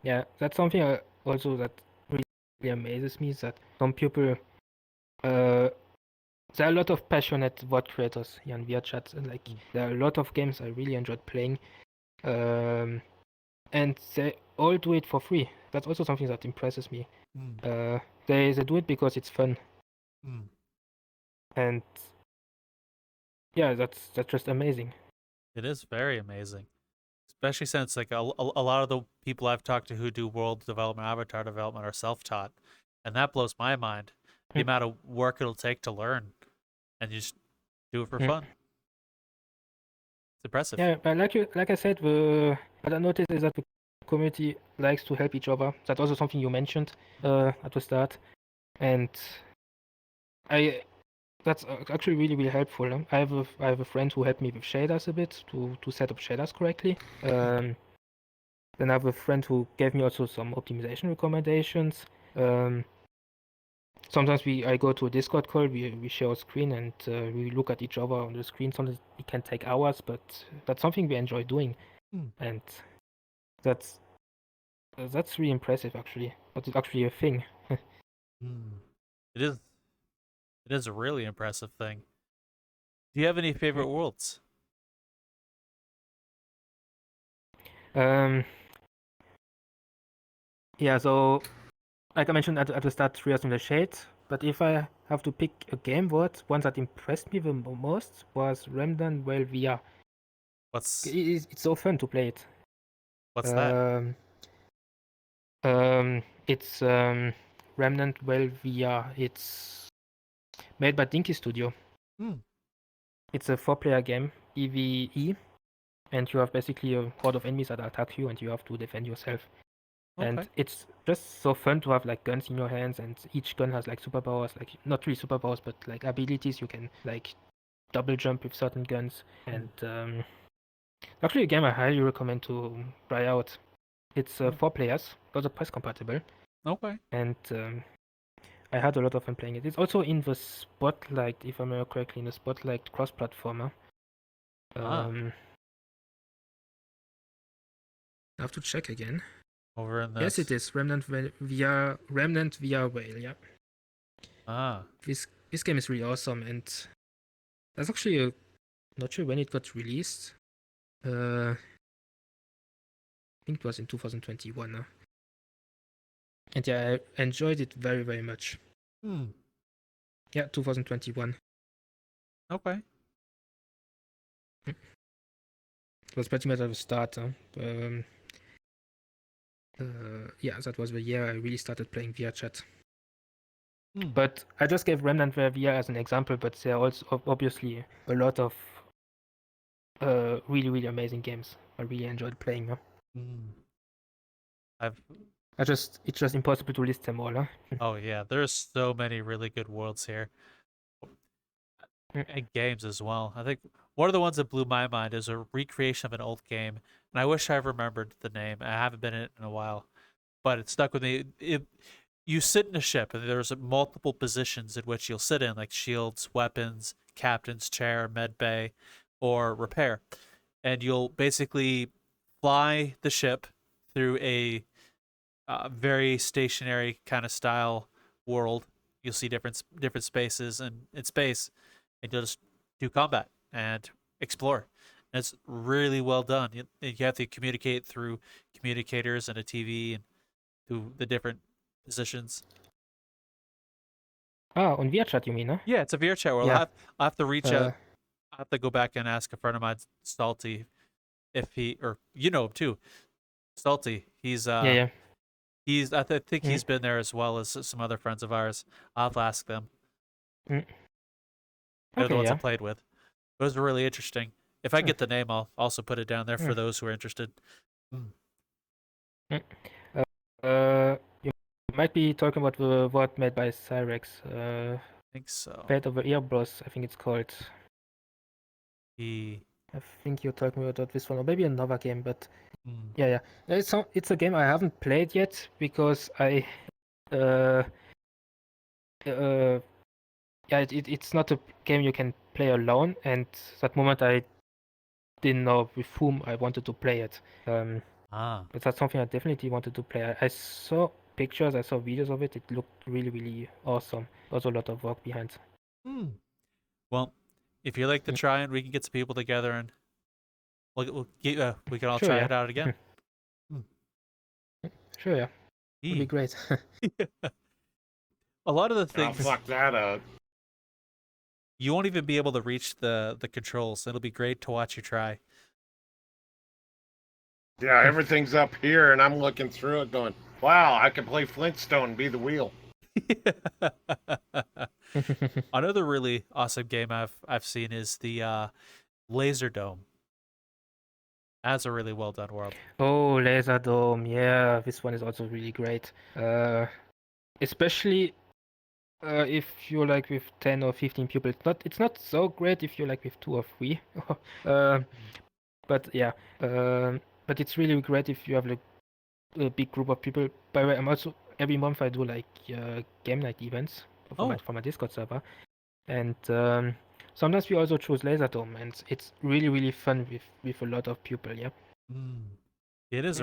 Speaker 2: Yeah, that's something also that really amazes me, is that some people, there are a lot of passionate VOD creators here in VRChat, and like there are a lot of games I really enjoyed playing, and they all do it for free. That's also something that impresses me. They do it because it's fun, and yeah, that's just amazing.
Speaker 3: It is very amazing, especially since like a lot of the people I've talked to who do world development, avatar development are self-taught, and that blows my mind. The
Speaker 2: Mm,
Speaker 3: amount of work it'll take to learn, and you just do it for
Speaker 2: mm.
Speaker 3: fun. It's impressive.
Speaker 2: Yeah, but like I said, what I noticed is that the community likes to help each other. That's also something you mentioned at the start, and I that's actually really helpful. I have a friend who helped me with shaders a bit to set up shaders correctly. Then I have a friend who gave me also some optimization recommendations. Um, Sometimes I go to a Discord call, we share a screen and we look at each other on the screen. Sometimes it can take hours, but that's something we enjoy doing,
Speaker 3: Mm.
Speaker 2: and that's that's really impressive actually. But it's actually a thing.
Speaker 3: Mm. It is. It is a really impressive thing. Do you have any favorite worlds?
Speaker 2: Um, yeah, so like I mentioned at the start, Trios in the Shade. But if I have to pick a game world, one that impressed me the most was Remnant Well VR.
Speaker 3: What's
Speaker 2: It's so fun to play it.
Speaker 3: what's that?
Speaker 2: Um, it's Remnant Well VR. It's made by Dinky Studio.
Speaker 3: Hmm.
Speaker 2: It's a 4-player game, PvE, and you have basically a horde of enemies that attack you, and you have to defend yourself. And
Speaker 3: Okay.
Speaker 2: it's just so fun to have like guns in your hands, and each gun has like superpowers, like not really superpowers, but like abilities. You can like double jump with certain guns, and actually a game I highly recommend to try out. It's
Speaker 3: Hmm.
Speaker 2: 4 players, also press compatible,
Speaker 3: Okay.
Speaker 2: and I had a lot of fun playing it. It's also in the Spotlight, if I remember correctly, in the Spotlight cross-platformer.
Speaker 3: Ah,
Speaker 2: I have to check again.
Speaker 3: over in
Speaker 2: Yes, it
Speaker 3: this.
Speaker 2: is Remnant VR Whale. Yeah,
Speaker 3: Ah,
Speaker 2: this game is really awesome, and that's actually not sure when it got released. I think it was in 2021. And yeah, I enjoyed it very much.
Speaker 3: hmm.
Speaker 2: Yeah, 2021.
Speaker 3: Okay.
Speaker 2: It was pretty much at the start. Yeah, that was the year I really started playing VRChat.
Speaker 3: Hmm.
Speaker 2: But I just gave Remnant VR as an example, but there are also obviously a lot of really amazing games I really enjoyed playing.
Speaker 3: Hmm. I've
Speaker 2: It's just impossible to list them all.
Speaker 3: Oh yeah, there's so many really good worlds here.
Speaker 2: Mm.
Speaker 3: And games as well. I think one of the ones that blew my mind is a recreation of an old game, and I wish I remembered the name. I haven't been in it in a while, but it stuck with me. You sit in a ship, and there's multiple positions in which you'll sit in, like shields, weapons, captain's chair, med bay, or repair, and you'll basically fly the ship through a very stationary kind of style world. You'll see different spaces and in space, and you'll just do combat and explore. And it's really well done. You have to communicate through communicators and a TV and through the different positions.
Speaker 2: Ah, on VRChat you mean, huh?
Speaker 3: Yeah, it's a VRChat world.
Speaker 2: Yeah.
Speaker 3: I have to reach
Speaker 2: Uh,
Speaker 3: out. I have to go back and ask a friend of mine, Salty, if he or you know him too. Salty.
Speaker 2: yeah.
Speaker 3: I think
Speaker 2: Mm,
Speaker 3: he's been there as well as some other friends of ours. I'll have to ask them.
Speaker 2: mm.
Speaker 3: They're the
Speaker 2: Okay,
Speaker 3: ones I
Speaker 2: yeah.
Speaker 3: played with. Those are really interesting. If I
Speaker 2: Mm,
Speaker 3: get the name, I'll also put it down there for
Speaker 2: mm,
Speaker 3: those who are interested. Mm,
Speaker 2: mm. You might be talking about the word made by Cyrex.
Speaker 3: I think so.
Speaker 2: Fate of the Erebros, I think it's called.
Speaker 3: He.
Speaker 2: I think you're talking about this one, or maybe another game, but
Speaker 3: Mm,
Speaker 2: yeah. It's a game I haven't played yet because uh, uh, yeah, it's not a game you can play alone, and that moment I didn't know with whom I wanted to play it.
Speaker 3: ah.
Speaker 2: But that's something I definitely wanted to play. I saw pictures, I saw videos of it. It looked really awesome. Also a lot of work behind.
Speaker 3: Mm. Well, if you like to
Speaker 2: Mm,
Speaker 3: try and we can get some people together and we can all
Speaker 2: Sure,
Speaker 3: try
Speaker 2: yeah.
Speaker 3: it out again. Mm.
Speaker 2: Sure, yeah. Would be
Speaker 3: He.
Speaker 2: great.
Speaker 3: A lot of the
Speaker 1: Oh,
Speaker 3: things
Speaker 1: fuck that up.
Speaker 3: You won't even be able to reach the controls. It'll be great to watch you try.
Speaker 1: Yeah, everything's up here, and I'm looking through it going, wow, I could play Flintstone and be the wheel.
Speaker 3: Another really awesome game I've seen is the Laser Dome. That's a really well done world.
Speaker 2: Oh, Laser Dome. Yeah, this one is also really great. Especially if you're like with 10 or 15 people. It's not so great if you're like with 2 or 3. But yeah, but it's really great if you have like a big group of people. By the way, I'm also every month I do like game night events for my Discord server, and sometimes we also choose Laser Dome, and it's really fun with a lot of people. Yeah.
Speaker 3: It is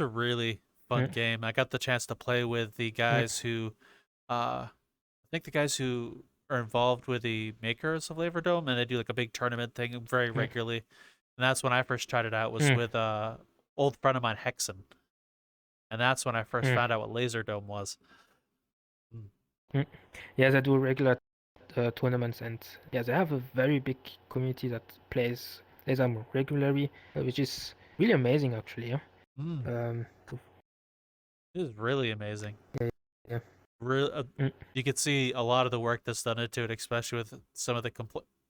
Speaker 3: a really fun game. I got the chance to play with the guys who, I think the guys who are involved with the makers of Laser Dome, and they do like a big tournament thing very regularly. And that's when I first tried it out. Was with old friend of mine, Hexen, and that's when I first found out what Laser Dome was.
Speaker 2: Yeah, they do regular tournaments, and yeah, they have a very big community that plays Laser regularly, which is really amazing actually. Yeah.
Speaker 3: It is really amazing.
Speaker 2: Yeah.
Speaker 3: You could see a lot of the work that's done into it, especially with some of the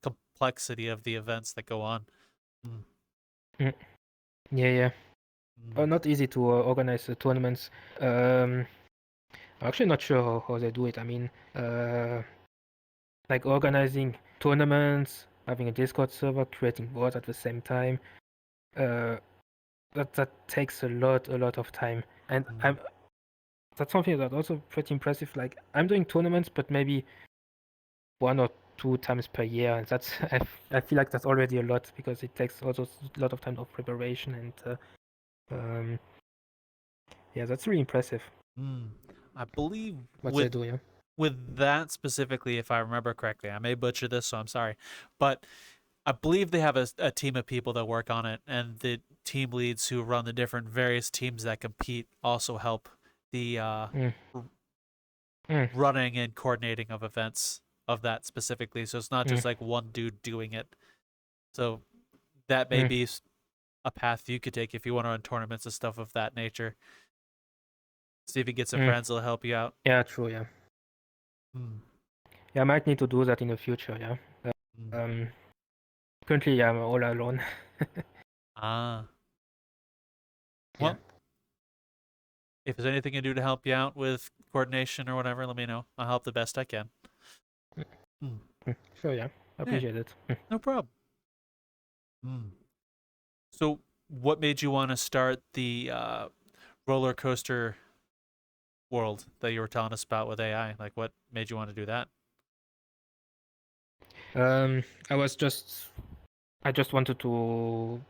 Speaker 3: complexity of the events that go on.
Speaker 2: Yeah. Not easy to organize the tournaments. I'm actually not sure how they do it. I mean, like organizing tournaments, having a Discord server, creating boards at the same time. That takes a lot of time, and that's something that's also pretty impressive. Like I'm doing tournaments, but maybe 1 or 2 times per year, and that's I feel like that's already a lot because it takes also a lot of time of preparation, and yeah, that's really impressive.
Speaker 3: I believe
Speaker 2: What they do, yeah.
Speaker 3: with that specifically, if I remember correctly, I may butcher this, so I'm sorry, but I believe they have a team of people that work on it, and the team leads who run the different various teams that compete also help the running and coordinating of events of that specifically. So it's not just like one dude doing it. So that may be a path you could take if you want to run tournaments and stuff of that nature. See if you get some friends that'll help you out.
Speaker 2: Yeah, true, yeah. Yeah, I might need to do that in the future, yeah. Currently, I'm all alone.
Speaker 3: Well, if there's anything I can do to help you out with coordination or whatever, let me know. I'll help the best I can.
Speaker 2: Sure, yeah. I appreciate it.
Speaker 3: No problem. So, what made you want to start the roller coaster world that you were telling us about with AI? Like, what made you want to do that?
Speaker 2: I just wanted to,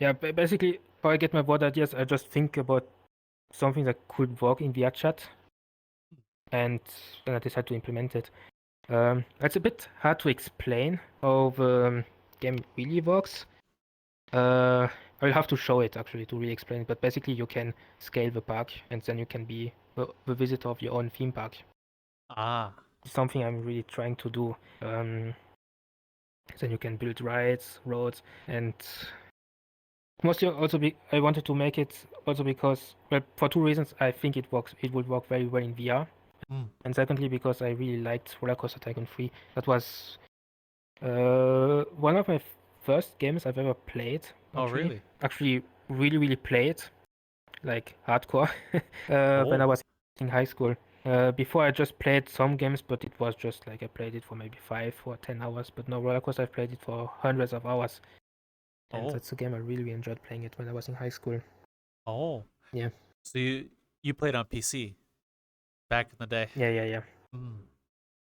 Speaker 2: yeah, basically, how I get my board ideas, I just think about something that could work in VRChat, and then I decide to implement it. It's a bit hard to explain how the game really works. I'll have to show it actually to really explain it, but basically you can scale the park, and then you can be the visitor of your own theme park. Something I'm really trying to do. Then you can build rides, roads, and mostly also I wanted to make it also because, well, for 2 reasons. I think it would work very well in VR, and secondly because I really liked Roller Coaster Tycoon 3. That was one of my first games I've ever played. Actually.
Speaker 3: Oh, really?
Speaker 2: Actually, really played, like hardcore, when I was in high school. Before I just played some games, but it was just like I played it for maybe 5 or 10 hours. But no, Roller Coaster, I've played it for hundreds of hours. And that's a game I really enjoyed playing it when I was in high school.
Speaker 3: Oh.
Speaker 2: Yeah.
Speaker 3: So you played on PC back in the day?
Speaker 2: Yeah.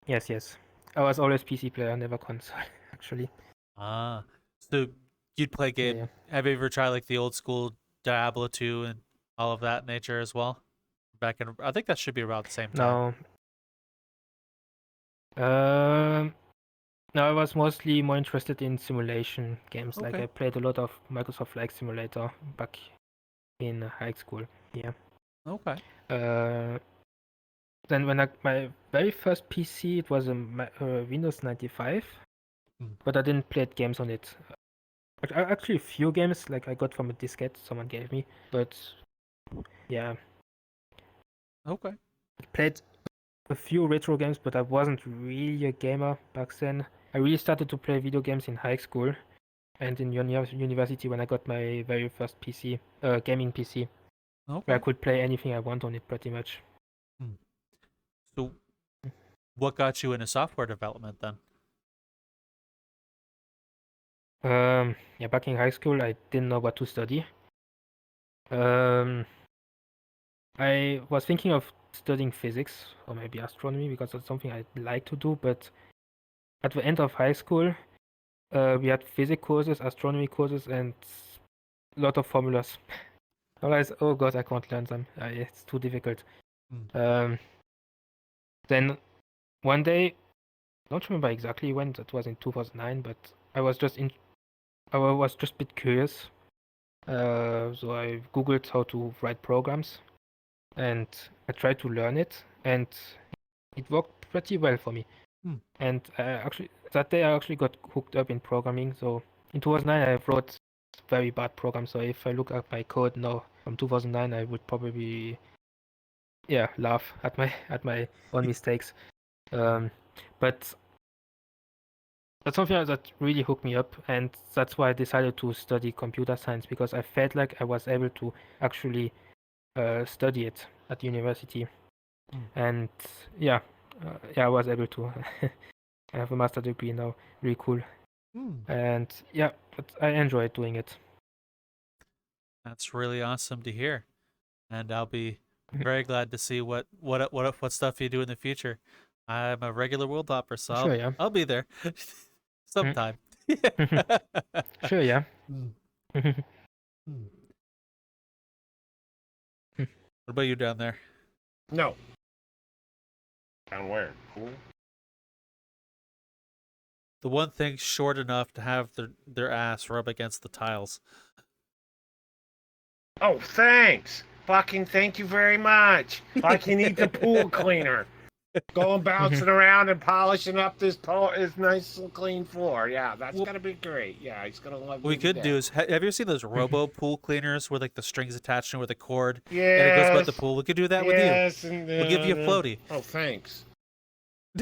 Speaker 2: Yes. I was always PC player, never console, actually.
Speaker 3: So you'd play game.
Speaker 2: Yeah.
Speaker 3: Have you ever tried like the old school Diablo 2 and all of that nature as well? Back in, I think that should be around the same time.
Speaker 2: No, I was mostly more interested in simulation games.
Speaker 3: Okay.
Speaker 2: Like I played a lot of Microsoft Flight Simulator back in high school. Yeah.
Speaker 3: Okay.
Speaker 2: then when my very first PC, it was a Windows 95, but I didn't play games on it. Actually, a few games like I got from a diskette someone gave me, but yeah,
Speaker 3: Okay.
Speaker 2: I played a few retro games, but I wasn't really a gamer back then. I really started to play video games in high school and in university when I got my very first PC, gaming PC, where I
Speaker 3: Okay.
Speaker 2: could play anything I want on it pretty much.
Speaker 3: So, what got you into software development then?
Speaker 2: Yeah, back in high school, I didn't know what to study. I was thinking of studying physics or maybe astronomy because that's something I'd like to do, but at the end of high school, we had physics courses, astronomy courses, and a lot of formulas. I realized, oh god, I can't learn them. It's too difficult. Then one day, I don't remember exactly when, that was in 2009, but I was just a bit curious. So I googled how to write programs, and I tried to learn it, and it worked pretty well for me. And actually, that day I actually got hooked up in programming. So in 2009, I wrote very bad programs. So if I look at my code now from 2009, I would probably, laugh at my own mistakes. But that's something that really hooked me up, and that's why I decided to study computer science, because I felt like I was able to actually study it at university. And I was able to. I have a master degree now, really cool. And yeah, but I enjoy doing it.
Speaker 3: That's really awesome to hear, and I'll be very glad to see what stuff you do in the future. I'm a regular world hopper, so
Speaker 2: Sure, yeah.
Speaker 3: I'll be there sometime.
Speaker 2: Sure, yeah.
Speaker 3: What about you down there?
Speaker 1: No. Down where? Cool.
Speaker 3: The one thing short enough to have their ass rub against the tiles.
Speaker 1: Oh, thanks. Fucking thank you very much. I can eat the pool cleaner. Going bouncing around and polishing up this nice clean floor. Yeah, that's gonna be great. Yeah, he's gonna love.
Speaker 3: What we could do is, have you ever seen those robo pool cleaners where like the strings attached to with a cord and it goes about the pool? We could do that with you.
Speaker 1: And,
Speaker 3: We'll give you a floaty.
Speaker 1: Oh, thanks.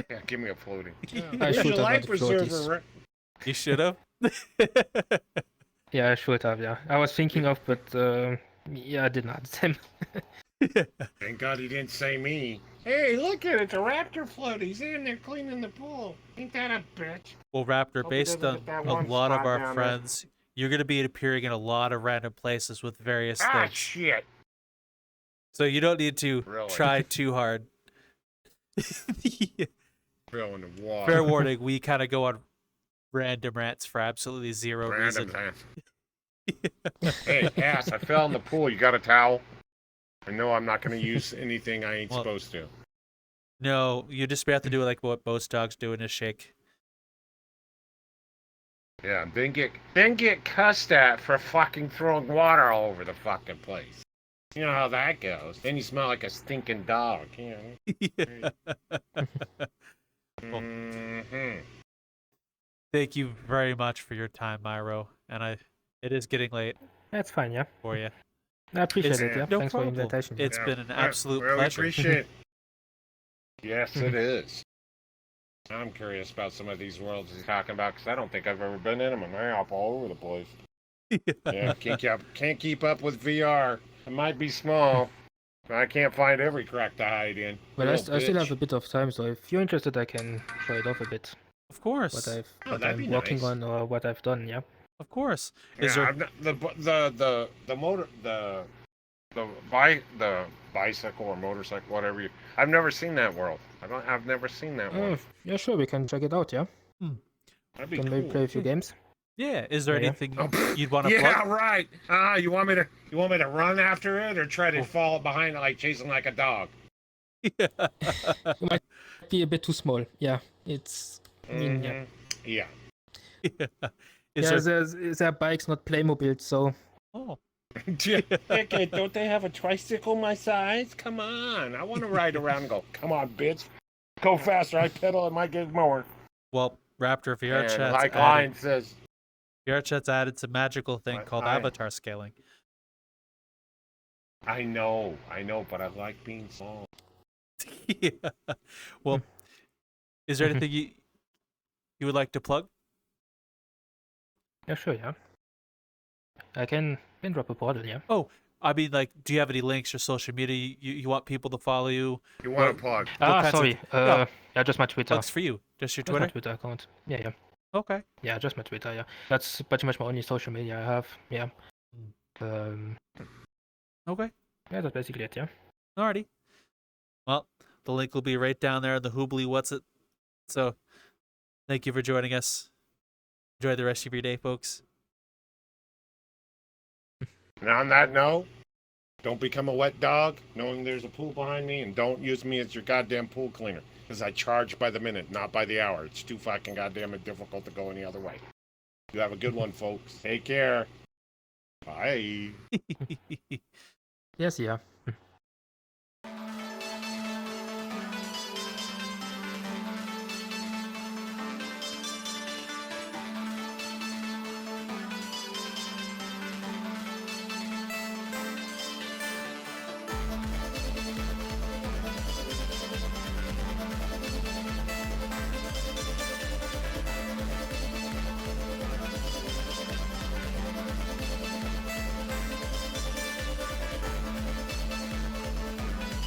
Speaker 1: Yeah, give me a floaty.
Speaker 2: I should
Speaker 1: Your
Speaker 2: have
Speaker 1: life
Speaker 2: had floaties.
Speaker 1: preserver.
Speaker 3: You should have.
Speaker 2: Yeah, I should have. Yeah, I was thinking of, but I didn't have them.
Speaker 1: Thank God he didn't say me. Hey, look at it, the Raptor float. He's in there cleaning the pool. Ain't that a bitch?
Speaker 3: Well, Raptor,
Speaker 1: Hope he
Speaker 3: based
Speaker 1: doesn't
Speaker 3: on
Speaker 1: get that
Speaker 3: a
Speaker 1: one
Speaker 3: lot of
Speaker 1: spot
Speaker 3: our
Speaker 1: down there.
Speaker 3: friends, you're going to be appearing in a lot of random places with various
Speaker 1: Ah,
Speaker 3: things.
Speaker 1: shit.
Speaker 3: So you don't need to
Speaker 1: Really?
Speaker 3: try too hard.
Speaker 1: Fill in the water.
Speaker 3: Fair warning, we kind of go on random rants for absolutely zero
Speaker 1: Random
Speaker 3: reason.
Speaker 1: time. Hey, ass, I fell in the pool. You got a towel? I know I'm not going to use anything I ain't supposed to.
Speaker 3: No, you just have to do like what most dogs do in a shake.
Speaker 1: Yeah, then get cussed at for fucking throwing water all over the fucking place. You know how that goes. Then you smell like a stinking dog. You know. Mm-hmm.
Speaker 3: Thank you very much for your time, Myro. And it is getting late
Speaker 2: That's fine, yeah.
Speaker 3: for you.
Speaker 2: I appreciate it, yeah.
Speaker 3: No
Speaker 2: Thanks
Speaker 3: problem.
Speaker 2: for the invitation.
Speaker 3: It's been an absolute
Speaker 1: really
Speaker 3: pleasure.
Speaker 1: Appreciate it. Yes, it is. I'm curious about some of these worlds he's talking about because I don't think I've ever been in them, and they're up all over the place. Yeah, can't keep up with VR. It might be small, but I can't find every crack to hide in.
Speaker 2: Well, I
Speaker 1: Little
Speaker 2: still have
Speaker 1: bitch.
Speaker 2: a bit of time, so if you're interested, I can show it off a bit.
Speaker 3: Of course.
Speaker 2: What
Speaker 1: that'd be
Speaker 2: I'm working
Speaker 1: nice.
Speaker 2: on or what I've done, yeah.
Speaker 3: Of course.
Speaker 1: Yeah,
Speaker 3: Is there
Speaker 1: I've not, the bicycle or motorcycle, whatever you. I've never seen that world. I've never seen that one.
Speaker 2: Yeah, sure, we can check it out, yeah.
Speaker 1: That'd be
Speaker 2: Can
Speaker 1: cool.
Speaker 2: maybe play a few games.
Speaker 3: Yeah, is there
Speaker 2: Yeah.
Speaker 3: anything
Speaker 1: Oh,
Speaker 3: you'd want to
Speaker 1: Yeah,
Speaker 3: plug?
Speaker 1: right. You want me to run after it or try to fall behind it like chasing like a dog?
Speaker 2: It might be a bit too small. Yeah, it's. I mean, yeah.
Speaker 1: Yeah.
Speaker 3: Is there...
Speaker 2: There are bikes, not Playmobil, so.
Speaker 3: Oh,
Speaker 1: Okay, don't they have a tricycle my size? Come on, I want to ride around and go. Come on, bitch, go faster. I pedal, it might get more.
Speaker 3: Well, Raptor,
Speaker 1: And like Lion says,
Speaker 3: VRChat's added some magical thing
Speaker 1: What?
Speaker 3: called
Speaker 1: I-
Speaker 3: avatar scaling.
Speaker 1: I know, but I like being small.
Speaker 3: Yeah. Well, is there anything you would like to plug?
Speaker 2: Yeah, sure, yeah. I can drop a portal, yeah.
Speaker 3: Oh, I mean, like, do you have any links or social media you want people to follow you?
Speaker 1: You want
Speaker 3: What-
Speaker 1: to plug?
Speaker 2: Ah,
Speaker 3: kinds of
Speaker 2: sorry.
Speaker 3: yeah.
Speaker 2: Yeah, just my Twitter.
Speaker 3: Plugs for you. Just your
Speaker 2: Just my
Speaker 3: Twitter?
Speaker 2: Twitter account. Yeah, yeah.
Speaker 3: Okay.
Speaker 2: Yeah, just my Twitter, yeah. That's pretty much my only social media I have. Yeah.
Speaker 3: Okay.
Speaker 2: Yeah, that's basically it, yeah.
Speaker 3: Alrighty. Well, the link will be right down there in the Hoobly What's It. So, thank you for joining us. Enjoy the rest of your day, folks.
Speaker 1: And on that note, don't become a wet dog knowing there's a pool behind me, and don't use me as your goddamn pool cleaner, because I charge by the minute, not by the hour. It's too fucking goddamn difficult to go any other way. You have a good one, folks. Take care. Bye.
Speaker 2: Yes, yeah.